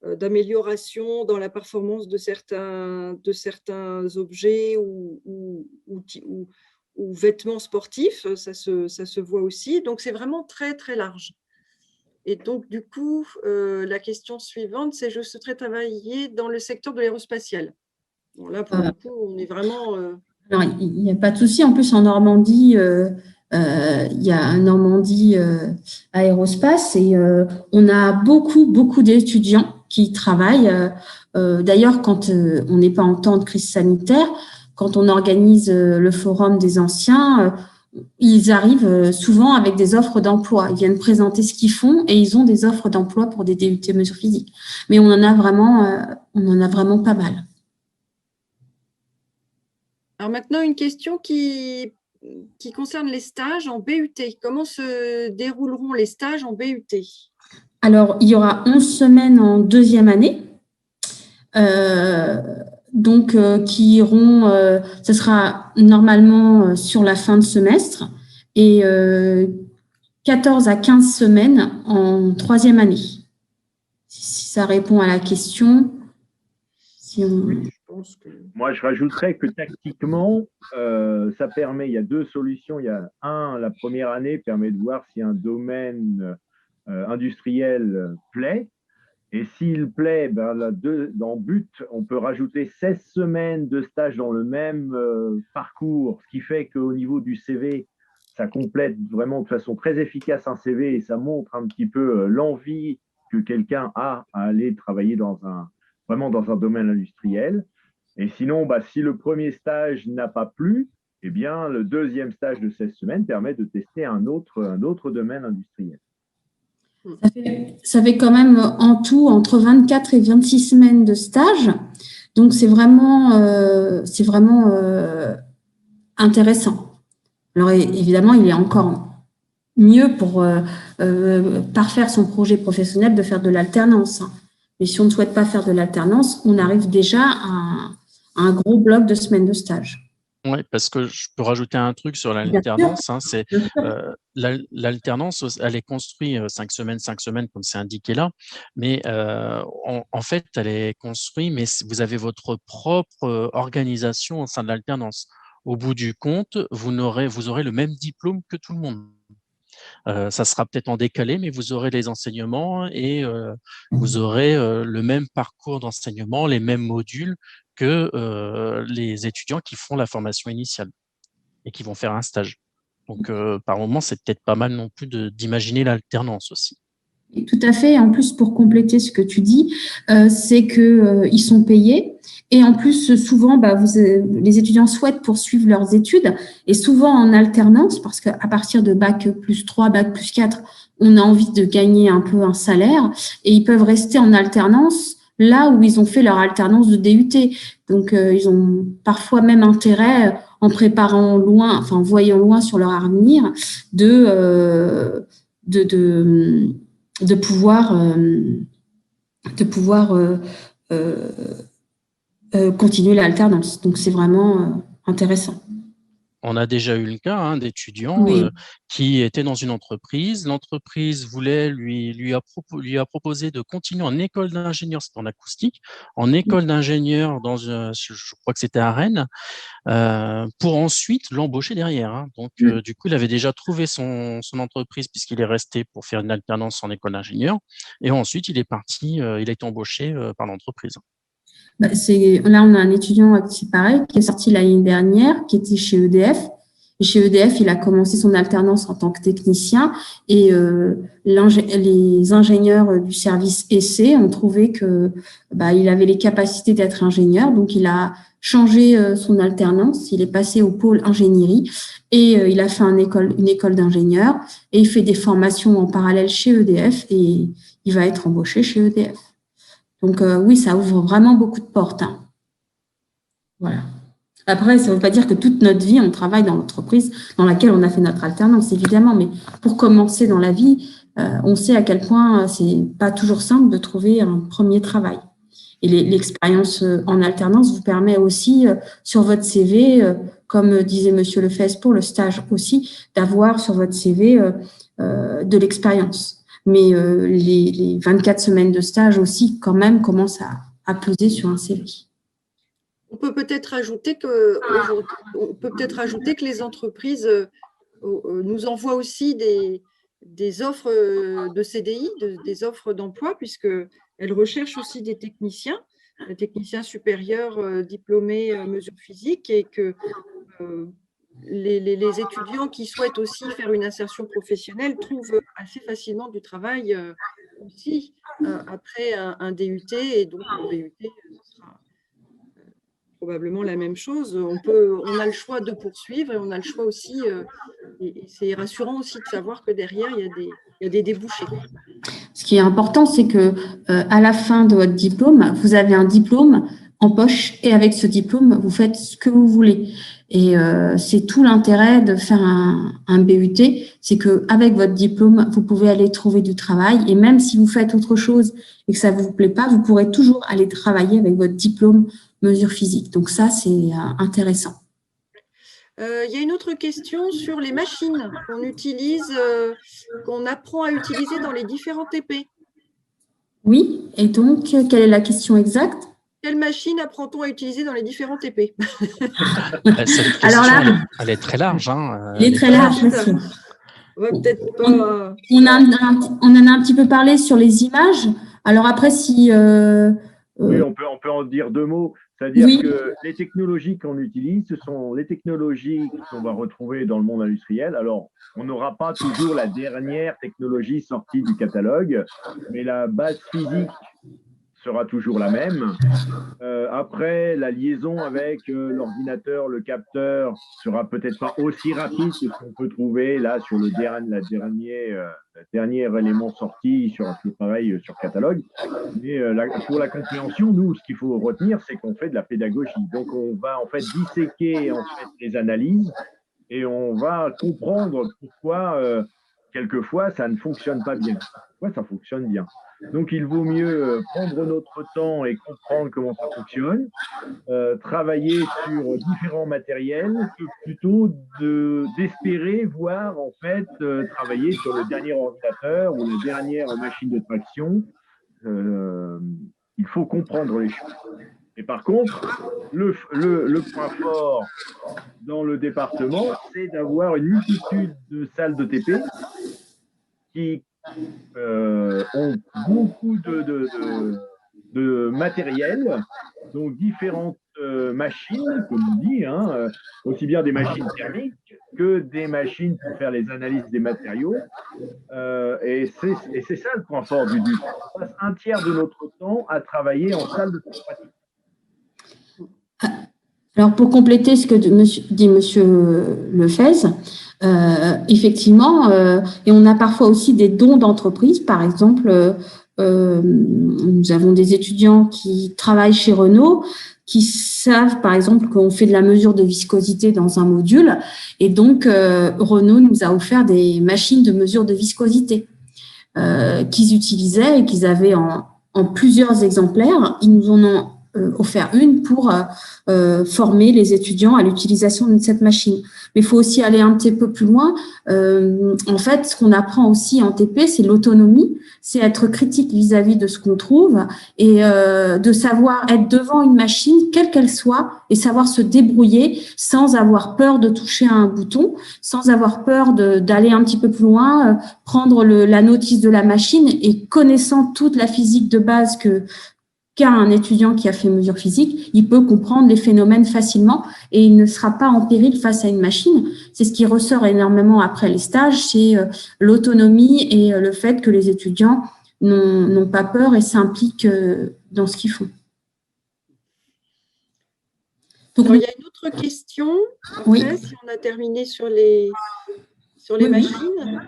d'amélioration, dans la performance de certains objets ou vêtements sportifs, ça se voit aussi. Donc, c'est vraiment très, très large. Et donc, du coup, la question suivante, c'est: je souhaiterais travailler dans le secteur de l'aérospatial. Bon, là, pour le coup, on est vraiment… Alors, il n'y a pas de souci. En plus, en Normandie, il y a un Normandie Aérospace et on a beaucoup d'étudiants qui travaillent. D'ailleurs, quand on n'est pas en temps de crise sanitaire, quand on organise le forum des anciens, ils arrivent souvent avec des offres d'emploi. Ils viennent présenter ce qu'ils font et ils ont des offres d'emploi pour des DUT mesure physique. Mais on en a vraiment pas mal. Alors maintenant, une question qui concerne les stages en BUT. Comment se dérouleront les stages en BUT? Alors, il y aura 11 semaines en deuxième année, qui iront, ce sera normalement sur la fin de semestre, et 14 à 15 semaines en troisième année. Si ça répond à la question. Oui, je pense que… Moi, je rajouterais que tactiquement, ça permet, il y a deux solutions. Il y a la première année permet de voir si un domaine industriel plaît. Et s'il plaît, dans BUT, on peut rajouter 16 semaines de stage dans le même parcours, ce qui fait qu'au niveau du CV, ça complète vraiment de façon très efficace un CV et ça montre un petit peu l'envie que quelqu'un a à aller travailler vraiment dans un domaine industriel. Et sinon, si le premier stage n'a pas plu, eh bien, le deuxième stage de 16 semaines permet de tester un autre domaine industriel. Ça fait quand même en tout entre 24 et 26 semaines de stage. Donc, c'est vraiment intéressant. Alors, évidemment, il est encore mieux pour parfaire son projet professionnel de faire de l'alternance. Mais si on ne souhaite pas faire de l'alternance, on arrive déjà à un gros bloc de semaines de stage. Oui, parce que je peux rajouter un truc sur l'alternance. C'est l'alternance, elle est construite 5 semaines, comme c'est indiqué là. Mais en fait, elle est construite, mais vous avez votre propre organisation au sein de l'alternance. Au bout du compte, vous aurez le même diplôme que tout le monde. Ça sera peut-être en décalé, mais vous aurez les enseignements et vous aurez le même parcours d'enseignement, les mêmes modules que les étudiants qui font la formation initiale et qui vont faire un stage. Donc, par moment, c'est peut-être pas mal non plus d'imaginer l'alternance aussi. Et tout à fait. En plus, pour compléter ce que tu dis, c'est qu'ils sont payés. Et en plus, souvent, les étudiants souhaitent poursuivre leurs études et souvent en alternance, parce qu'à partir de bac plus 3, bac plus 4, on a envie de gagner un peu un salaire et ils peuvent rester en alternance là où ils ont fait leur alternance de DUT. Donc, ils ont parfois même intérêt, en préparant loin, enfin, en voyant loin sur leur avenir, de pouvoir continuer l'alternance. Donc, c'est vraiment intéressant. On a déjà eu le cas d'étudiants qui étaient dans une entreprise. L'entreprise lui a proposé de continuer en école d'ingénieur, c'était en acoustique, en école d'ingénieur je crois que c'était à Rennes, pour ensuite l'embaucher derrière. Donc, du coup, il avait déjà trouvé son entreprise puisqu'il est resté pour faire une alternance en école d'ingénieur. Et ensuite, il est parti, il a été embauché par l'entreprise. Là, on a un étudiant qui, pareil, qui est sorti l'année dernière, qui était chez EDF. Et chez EDF, il a commencé son alternance en tant que technicien et les ingénieurs du service essai ont trouvé que il avait les capacités d'être ingénieur. Donc, il a changé son alternance. Il est passé au pôle ingénierie et il a fait une école d'ingénieur et il fait des formations en parallèle chez EDF et il va être embauché chez EDF. Donc, oui, ça ouvre vraiment beaucoup de portes. Voilà. Après, ça ne veut pas dire que toute notre vie, on travaille dans l'entreprise dans laquelle on a fait notre alternance, évidemment. Mais pour commencer dans la vie, on sait à quel point c'est pas toujours simple de trouver un premier travail. Et l'expérience en alternance vous permet aussi, sur votre CV, comme disait Monsieur Lefebvre pour le stage aussi, d'avoir sur votre CV de l'expérience. Mais les 24 semaines de stage aussi, quand même, commencent à peser sur un CV. On peut peut-être ajouter que les entreprises nous envoient aussi des offres de CDI, des offres d'emploi, puisqu'elles recherchent aussi des techniciens supérieurs diplômés mesures physiques et que les étudiants qui souhaitent aussi faire une insertion professionnelle trouvent assez facilement du travail aussi après un DUT. Et donc, le DUT, ce sera probablement la même chose. On a le choix de poursuivre et on a le choix aussi, et c'est rassurant aussi de savoir que derrière, il y a des débouchés. Ce qui est important, c'est que à la fin de votre diplôme, vous avez un diplôme en poche et avec ce diplôme, vous faites ce que vous voulez. Et c'est tout l'intérêt de faire un BUT, c'est que avec votre diplôme, vous pouvez aller trouver du travail et même si vous faites autre chose et que ça vous plaît pas, vous pourrez toujours aller travailler avec votre diplôme mesure physique. Donc ça, c'est intéressant. Il y a une autre question sur les machines qu'on utilise, qu'on apprend à utiliser dans les différents TP. Oui, et donc, quelle est la question exacte? Quelle machine apprend-on à utiliser dans les différents TP? Cette question, elle est très large. Elle est très large, bien sûr. On en a un petit peu parlé sur les images. Alors après, si… Oui, on peut en dire deux mots. C'est-à-dire que les technologies qu'on utilise, ce sont les technologies qu'on va retrouver dans le monde industriel. Alors, on n'aura pas toujours la dernière technologie sortie du catalogue, mais la base physique sera toujours la même. Après, la liaison avec l'ordinateur, le capteur sera peut-être pas aussi rapide que ce qu'on peut trouver là sur le dernier élément sorti sur un flux pareil sur catalogue. Mais pour la compréhension, nous, ce qu'il faut retenir, c'est qu'on fait de la pédagogie. Donc, on va en fait disséquer en fait les analyses et on va comprendre pourquoi quelquefois ça ne fonctionne pas bien, pourquoi ça fonctionne bien. Donc, il vaut mieux prendre notre temps et comprendre comment ça fonctionne, travailler sur différents matériels, que plutôt d'espérer voir en fait travailler sur le dernier ordinateur ou la dernière machine de traction. Il faut comprendre les choses. Et par contre, le point fort dans le département, c'est d'avoir une multitude de salles de TP qui ont beaucoup de matériel, donc différentes machines, comme on dit, aussi bien des machines thermiques que des machines pour faire les analyses des matériaux. Et c'est ça le point fort du DUT. On passe un tiers de notre temps à travailler en salle de pratique. Alors, pour compléter ce que dit Monsieur Lefez, effectivement, et on a parfois aussi des dons d'entreprise. Par exemple, nous avons des étudiants qui travaillent chez Renault, qui savent, par exemple, qu'on fait de la mesure de viscosité dans un module. Et donc, Renault nous a offert des machines de mesure de viscosité qu'ils utilisaient et qu'ils avaient en plusieurs exemplaires. Ils nous en ont offert une pour former les étudiants à l'utilisation de cette machine. Mais il faut aussi aller un petit peu plus loin. En fait, ce qu'on apprend aussi en TP, c'est l'autonomie, c'est être critique vis-à-vis de ce qu'on trouve et de savoir être devant une machine, quelle qu'elle soit, et savoir se débrouiller sans avoir peur de toucher à un bouton, sans avoir peur d'aller un petit peu plus loin, prendre la notice de la machine et connaissant toute la physique de base qu'a un étudiant qui a fait mesure physique, il peut comprendre les phénomènes facilement et il ne sera pas en péril face à une machine. C'est ce qui ressort énormément après les stages, c'est l'autonomie et le fait que les étudiants n'ont pas peur et s'impliquent dans ce qu'ils font. Donc, alors, il y a une autre question, oui. Si on a terminé sur les machines.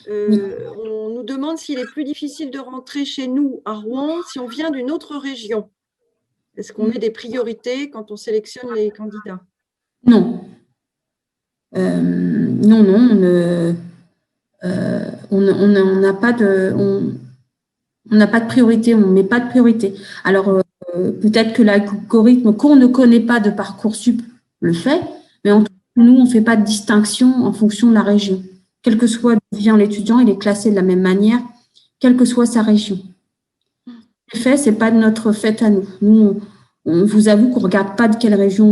On nous demande s'il est plus difficile de rentrer chez nous à Rouen si on vient d'une autre région. Est-ce qu'on met des priorités quand on sélectionne les candidats? Non. Non, on n'a pas de priorité, on ne met pas de priorité. Alors, peut-être que l'algorithme qu'on ne connaît pas de Parcoursup le fait, mais en tout cas, nous, on ne fait pas de distinction en fonction de la région. Quel que soit d'où vient l'étudiant, il est classé de la même manière, quelle que soit sa région. Le fait, ce n'est pas de notre fait à nous. Nous, on vous avoue qu'on ne regarde pas de quelle région,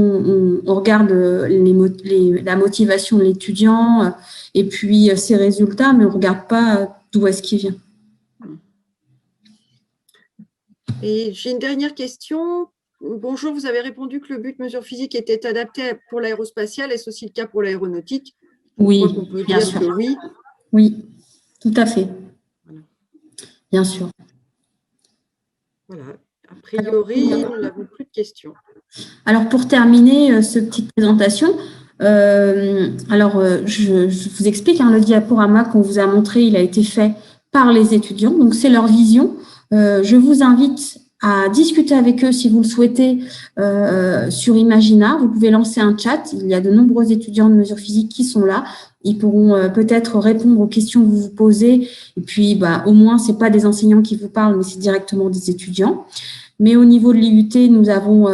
on regarde la motivation de l'étudiant et puis ses résultats, mais on ne regarde pas d'où est-ce qu'il vient. Et j'ai une dernière question. Bonjour, vous avez répondu que le but mesure physique était adapté pour l'aérospatiale. Est-ce aussi le cas pour l'aéronautique? Oui, on peut bien dire sûr. Que oui. Oui, tout à fait. Voilà. Bien sûr. Voilà. A priori, nous n'avons plus de questions. Alors, pour terminer cette petite présentation, je vous explique, le diaporama qu'on vous a montré, il a été fait par les étudiants, donc c'est leur vision. Je vous invite à discuter avec eux si vous le souhaitez sur Imagina. Vous pouvez lancer un chat. Il y a de nombreux étudiants de mesure physique qui sont là. Ils pourront peut-être répondre aux questions que vous vous posez. Et puis, au moins, ce n'est pas des enseignants qui vous parlent, mais c'est directement des étudiants. Mais au niveau de l'IUT, nous avons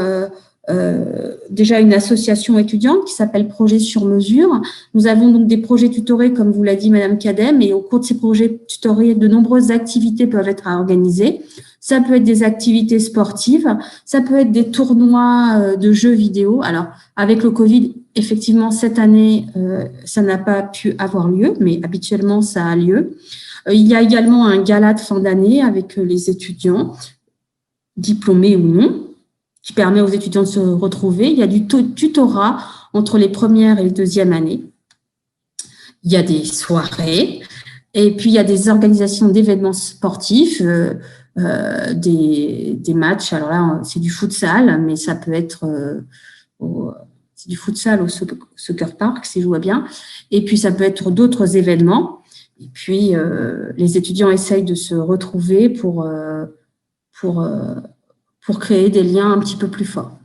déjà une association étudiante qui s'appelle Projet sur mesure. Nous avons donc des projets tutorés, comme vous l'a dit Madame Kadem, et au cours de ces projets tutorés, de nombreuses activités peuvent être organisées. Ça peut être des activités sportives, ça peut être des tournois de jeux vidéo. Alors, avec le Covid, effectivement, cette année, ça n'a pas pu avoir lieu, mais habituellement, ça a lieu. Il y a également un gala de fin d'année avec les étudiants, diplômés ou non, qui permet aux étudiants de se retrouver. Il y a du tutorat entre les premières et les deuxièmes années. Il y a des soirées. Et puis, il y a des organisations d'événements sportifs. des matchs. Alors là, c'est du futsal, mais ça peut être c'est du futsal au soccer park, si je vois bien. Et puis, ça peut être d'autres événements. Et puis, les étudiants essayent de se retrouver pour créer des liens un petit peu plus forts.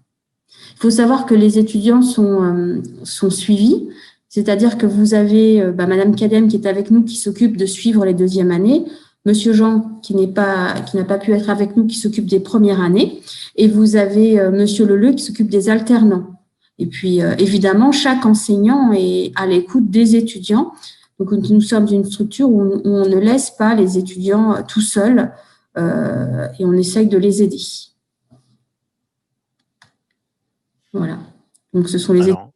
Il faut savoir que les étudiants sont suivis, c'est-à-dire que vous avez Madame Cadem qui est avec nous, qui s'occupe de suivre les deuxièmes années, Monsieur Jean qui n'a pas pu être avec nous, qui s'occupe des premières années, et vous avez Monsieur Leleu qui s'occupe des alternants. Et puis, évidemment, chaque enseignant est à l'écoute des étudiants. Donc, nous sommes une structure où on ne laisse pas les étudiants tout seuls et on essaye de les aider. Voilà. Donc, ce sont les étudiants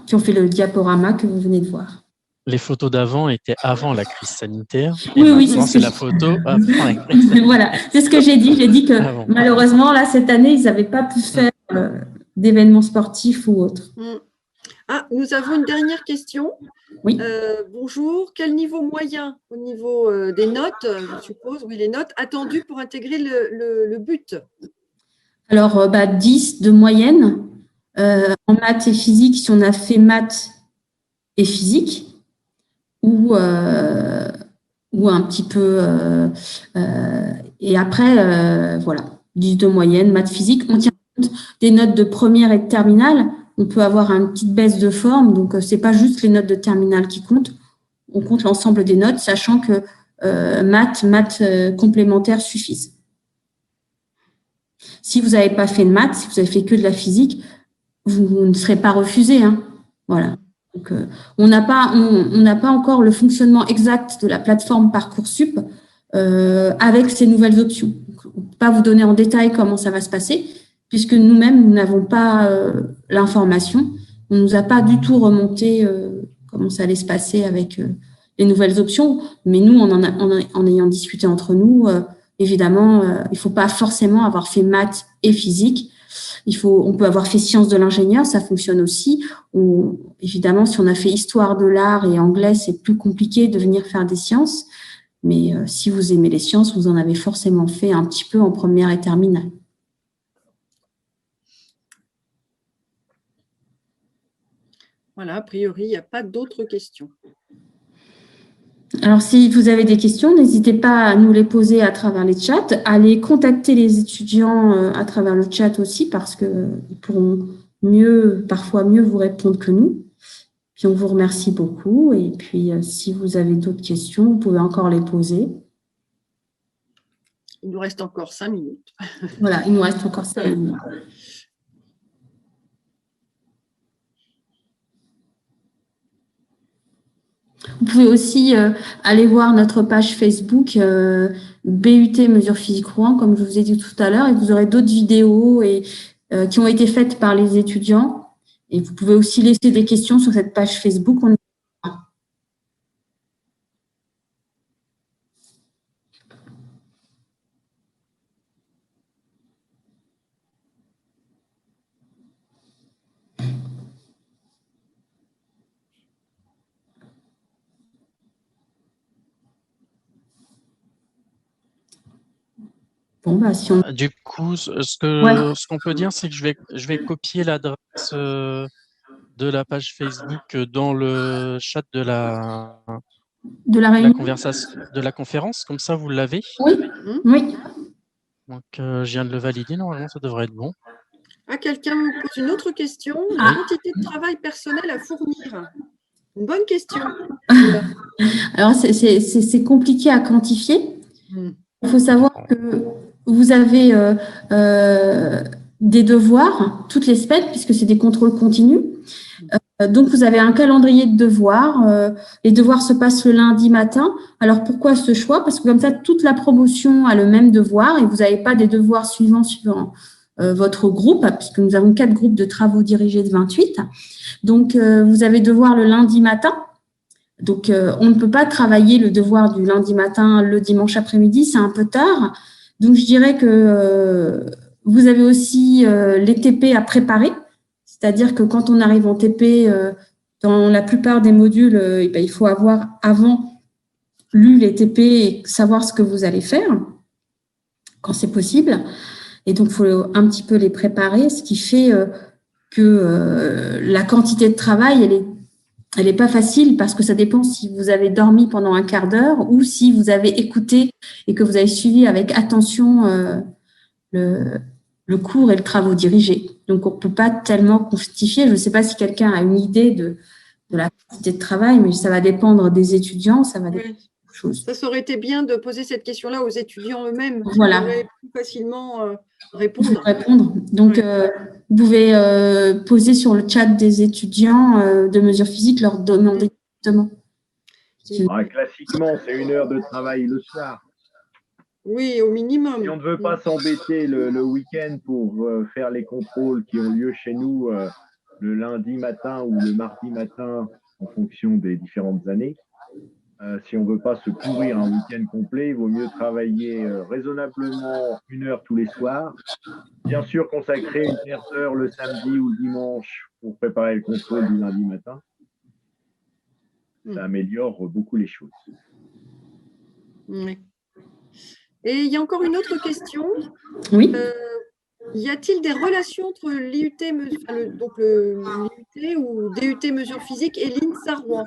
qui ont fait le diaporama que vous venez de voir. Les photos d'avant étaient avant la crise sanitaire. Oui, c'est la photo après la crise sanitaire. Voilà, c'est ce que j'ai dit. J'ai dit que malheureusement, là, cette année, ils n'avaient pas pu faire d'événements sportifs ou autres. Ah, nous avons une dernière question. Oui. Bonjour, quel niveau moyen au niveau des notes, je suppose, oui, les notes attendues pour intégrer le but? Alors, 10 de moyenne en maths et physique, si on a fait maths et physique, ou un petit peu… et après, voilà, 10 de moyenne, maths, physique. On tient compte des notes de première et de terminale. On peut avoir une petite baisse de forme, donc ce n'est pas juste les notes de terminale qui comptent. On compte l'ensemble des notes, sachant que maths complémentaires suffisent. Si vous n'avez pas fait de maths, si vous avez fait que de la physique, vous ne serez pas refusé. Hein. Voilà. Donc, on n'a pas encore le fonctionnement exact de la plateforme Parcoursup avec ces nouvelles options. Donc, on ne peut pas vous donner en détail comment ça va se passer, puisque nous-mêmes, nous n'avons pas l'information. On ne nous a pas du tout remonté comment ça allait se passer avec les nouvelles options. Mais nous, en ayant discuté entre nous, évidemment, il ne faut pas forcément avoir fait maths et physique. On peut avoir fait sciences de l'ingénieur, ça fonctionne aussi. Évidemment, si on a fait histoire de l'art et anglais, c'est plus compliqué de venir faire des sciences. Mais si vous aimez les sciences, vous en avez forcément fait un petit peu en première et terminale. Voilà, a priori, il n'y a pas d'autres questions. Alors, si vous avez des questions, n'hésitez pas à nous les poser à travers les chats, à aller contacter les étudiants à travers le chat aussi, parce qu'ils pourront parfois mieux vous répondre que nous. Puis, on vous remercie beaucoup. Et puis, si vous avez d'autres questions, vous pouvez encore les poser. Il nous reste encore 5 minutes. Voilà, il nous reste encore 5 minutes. Vous pouvez aussi aller voir notre page Facebook BUT Mesures Physiques Rouen, comme je vous ai dit tout à l'heure, et vous aurez d'autres vidéos qui ont été faites par les étudiants. Et vous pouvez aussi laisser des questions sur cette page Facebook. Bon, si on… Du coup, ce qu'on peut dire, c'est que je vais copier l'adresse de la page Facebook dans le chat de la conversation, de la conférence, comme ça vous l'avez. Oui. Donc, je viens de le valider, normalement ça devrait être bon. Ah, quelqu'un me pose une autre question. La quantité de travail personnel à fournir. Une bonne question. Alors, c'est compliqué à quantifier. Il faut savoir que vous avez des devoirs toutes les semaines, puisque c'est des contrôles continus. Donc, vous avez un calendrier de devoirs. Les devoirs se passent le lundi matin. Alors, pourquoi ce choix? Parce que comme ça, toute la promotion a le même devoir et vous n'avez pas des devoirs suivant votre groupe, puisque nous avons 4 groupes de travaux dirigés de 28. Donc, vous avez devoir le lundi matin. Donc, on ne peut pas travailler le devoir du lundi matin, le dimanche après-midi, c'est un peu tard. Donc, je dirais que vous avez aussi les TP à préparer, c'est-à-dire que quand on arrive en TP, dans la plupart des modules, il faut avoir avant lu les TP et savoir ce que vous allez faire. quand c'est possible. Et donc, il faut un petit peu les préparer, ce qui fait que la quantité de travail, elle est pas facile parce que ça dépend si vous avez dormi pendant un quart d'heure ou si vous avez écouté et que vous avez suivi avec attention le cours et le travaux dirigés. Donc, on ne peut pas tellement quantifier. Je ne sais pas si quelqu'un a une idée de la quantité de travail, mais ça va dépendre des étudiants, ça va dépendre de beaucoup de choses. Ça aurait été bien de poser cette question-là aux étudiants eux-mêmes. Voilà. Ils pourraient plus facilement répondre. Donc, vous pouvez poser sur le chat des étudiants de mesure physique, leur demander directement. Classiquement, c'est 1 heure de travail le soir. Oui, au minimum. Si on ne veut pas s'embêter le week-end pour faire les contrôles qui ont lieu chez nous le lundi matin ou le mardi matin en fonction des différentes années, si on ne veut pas se pourrir un week-end complet, il vaut mieux travailler raisonnablement 1 heure tous les soirs. Bien sûr, consacrer une tierce heure le samedi ou le dimanche pour préparer le contrôle du lundi matin. Ça améliore beaucoup les choses. Oui. Et il y a encore une autre question. Oui. Y a-t-il des relations entre l'IUT, donc l'IUT ou DUT mesure physique et l'INSA Rouen?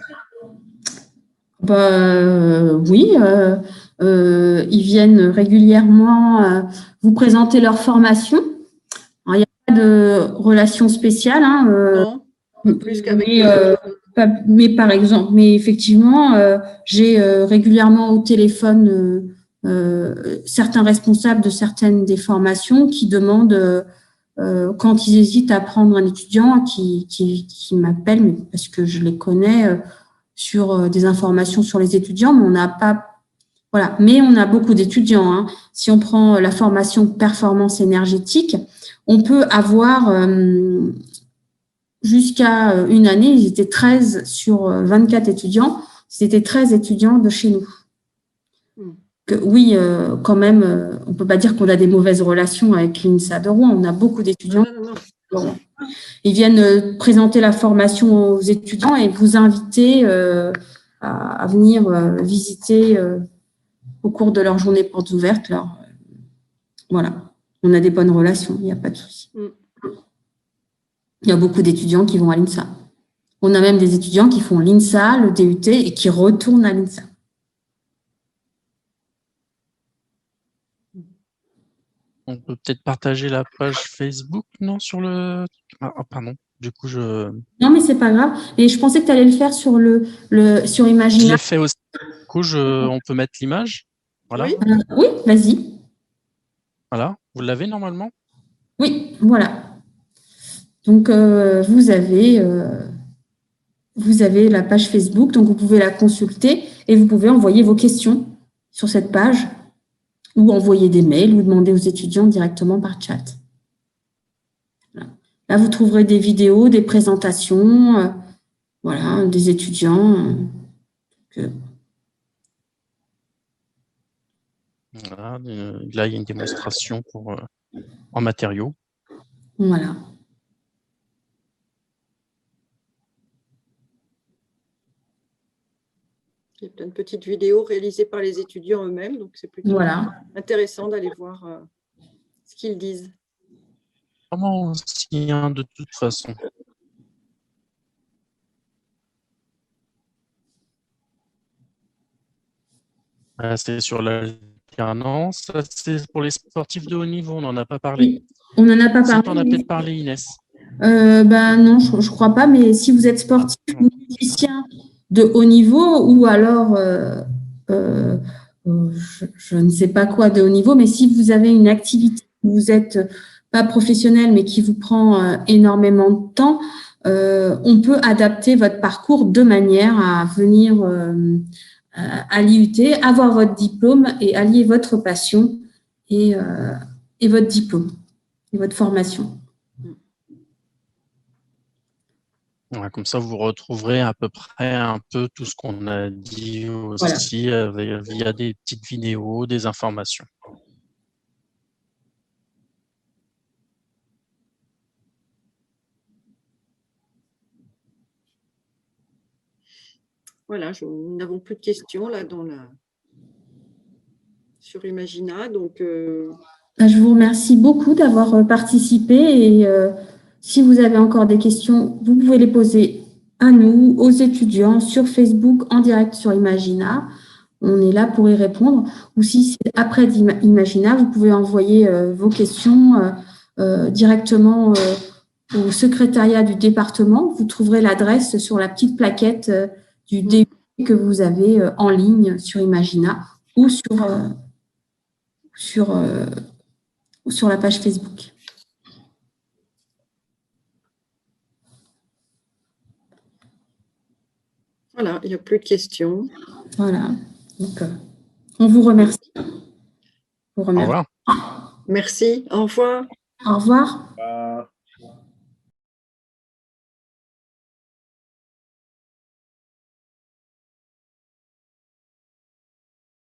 Oui, ils viennent régulièrement vous présenter leur formation. Alors, il n'y a pas de relation spéciale. Non, plus qu'avec mais par exemple, mais effectivement, j'ai régulièrement au téléphone certains responsables de certaines des formations qui demandent quand ils hésitent à prendre un étudiant, qui m'appellent, mais parce que je les connais, sur des informations sur les étudiants, mais on n'a pas, voilà, mais on a beaucoup d'étudiants. Hein. Si on prend la formation performance énergétique, on peut avoir jusqu'à une année, ils étaient 13 sur 24 étudiants, c'était 13 étudiants de chez nous. Que, oui, quand même, on ne peut pas dire qu'on a des mauvaises relations avec l'INSA de Rouen, on a beaucoup d'étudiants. Non. Ils viennent présenter la formation aux étudiants et vous inviter à venir visiter au cours de leur journée portes ouvertes. Voilà, on a des bonnes relations, il n'y a pas de souci. Il y a beaucoup d'étudiants qui vont à l'INSA. On a même des étudiants qui font l'INSA, le DUT et qui retournent à l'INSA. On peut peut-être partager la page Facebook, non, sur le… Ah, pardon, du coup, Non, mais c'est pas grave. Et je pensais que tu allais le faire sur sur Je Imagina. l'ai fait aussi. Du coup, on peut mettre l'image. Voilà. Oui, vas-y. Voilà, vous l'avez normalement? Oui, voilà. Donc, vous avez la page Facebook, donc vous pouvez la consulter et vous pouvez envoyer vos questions sur cette page ou envoyer des mails ou demander aux étudiants directement par chat. Voilà. Là, vous trouverez des vidéos, des présentations, voilà, des étudiants. Voilà, là, il y a une démonstration en matériaux. Voilà. Il y a plein de petites vidéos réalisées par les étudiants eux-mêmes, donc c'est plutôt intéressant d'aller voir ce qu'ils disent. Vraiment aussi, de toute façon. C'est sur l'alternance. C'est pour les sportifs de haut niveau, on n'en a pas parlé. Oui, on n'en a pas parlé. On a peut-être parlé, Inès. Non, je ne crois pas, mais si vous êtes sportif ou musicien de haut niveau ou alors, je ne sais pas quoi de haut niveau, mais si vous avez une activité où vous n'êtes pas professionnel, mais qui vous prend énormément de temps, on peut adapter votre parcours de manière à venir à l'IUT, avoir votre diplôme et allier votre passion et votre diplôme et votre formation. Voilà, comme ça, vous retrouverez à peu près un peu tout ce qu'on a dit aussi via des petites vidéos, des informations. Voilà, nous n'avons plus de questions là sur Imagina. Donc, Je vous remercie beaucoup d'avoir participé et si vous avez encore des questions, vous pouvez les poser à nous, aux étudiants, sur Facebook, en direct sur Imagina. On est là pour y répondre. Ou si c'est après Imagina, vous pouvez envoyer vos questions directement au secrétariat du département. Vous trouverez l'adresse sur la petite plaquette du DU que vous avez en ligne sur Imagina ou sur la page Facebook. Voilà, il n'y a plus de questions. Voilà. Donc, on vous remercie. Au revoir. Merci. Au revoir. Au revoir.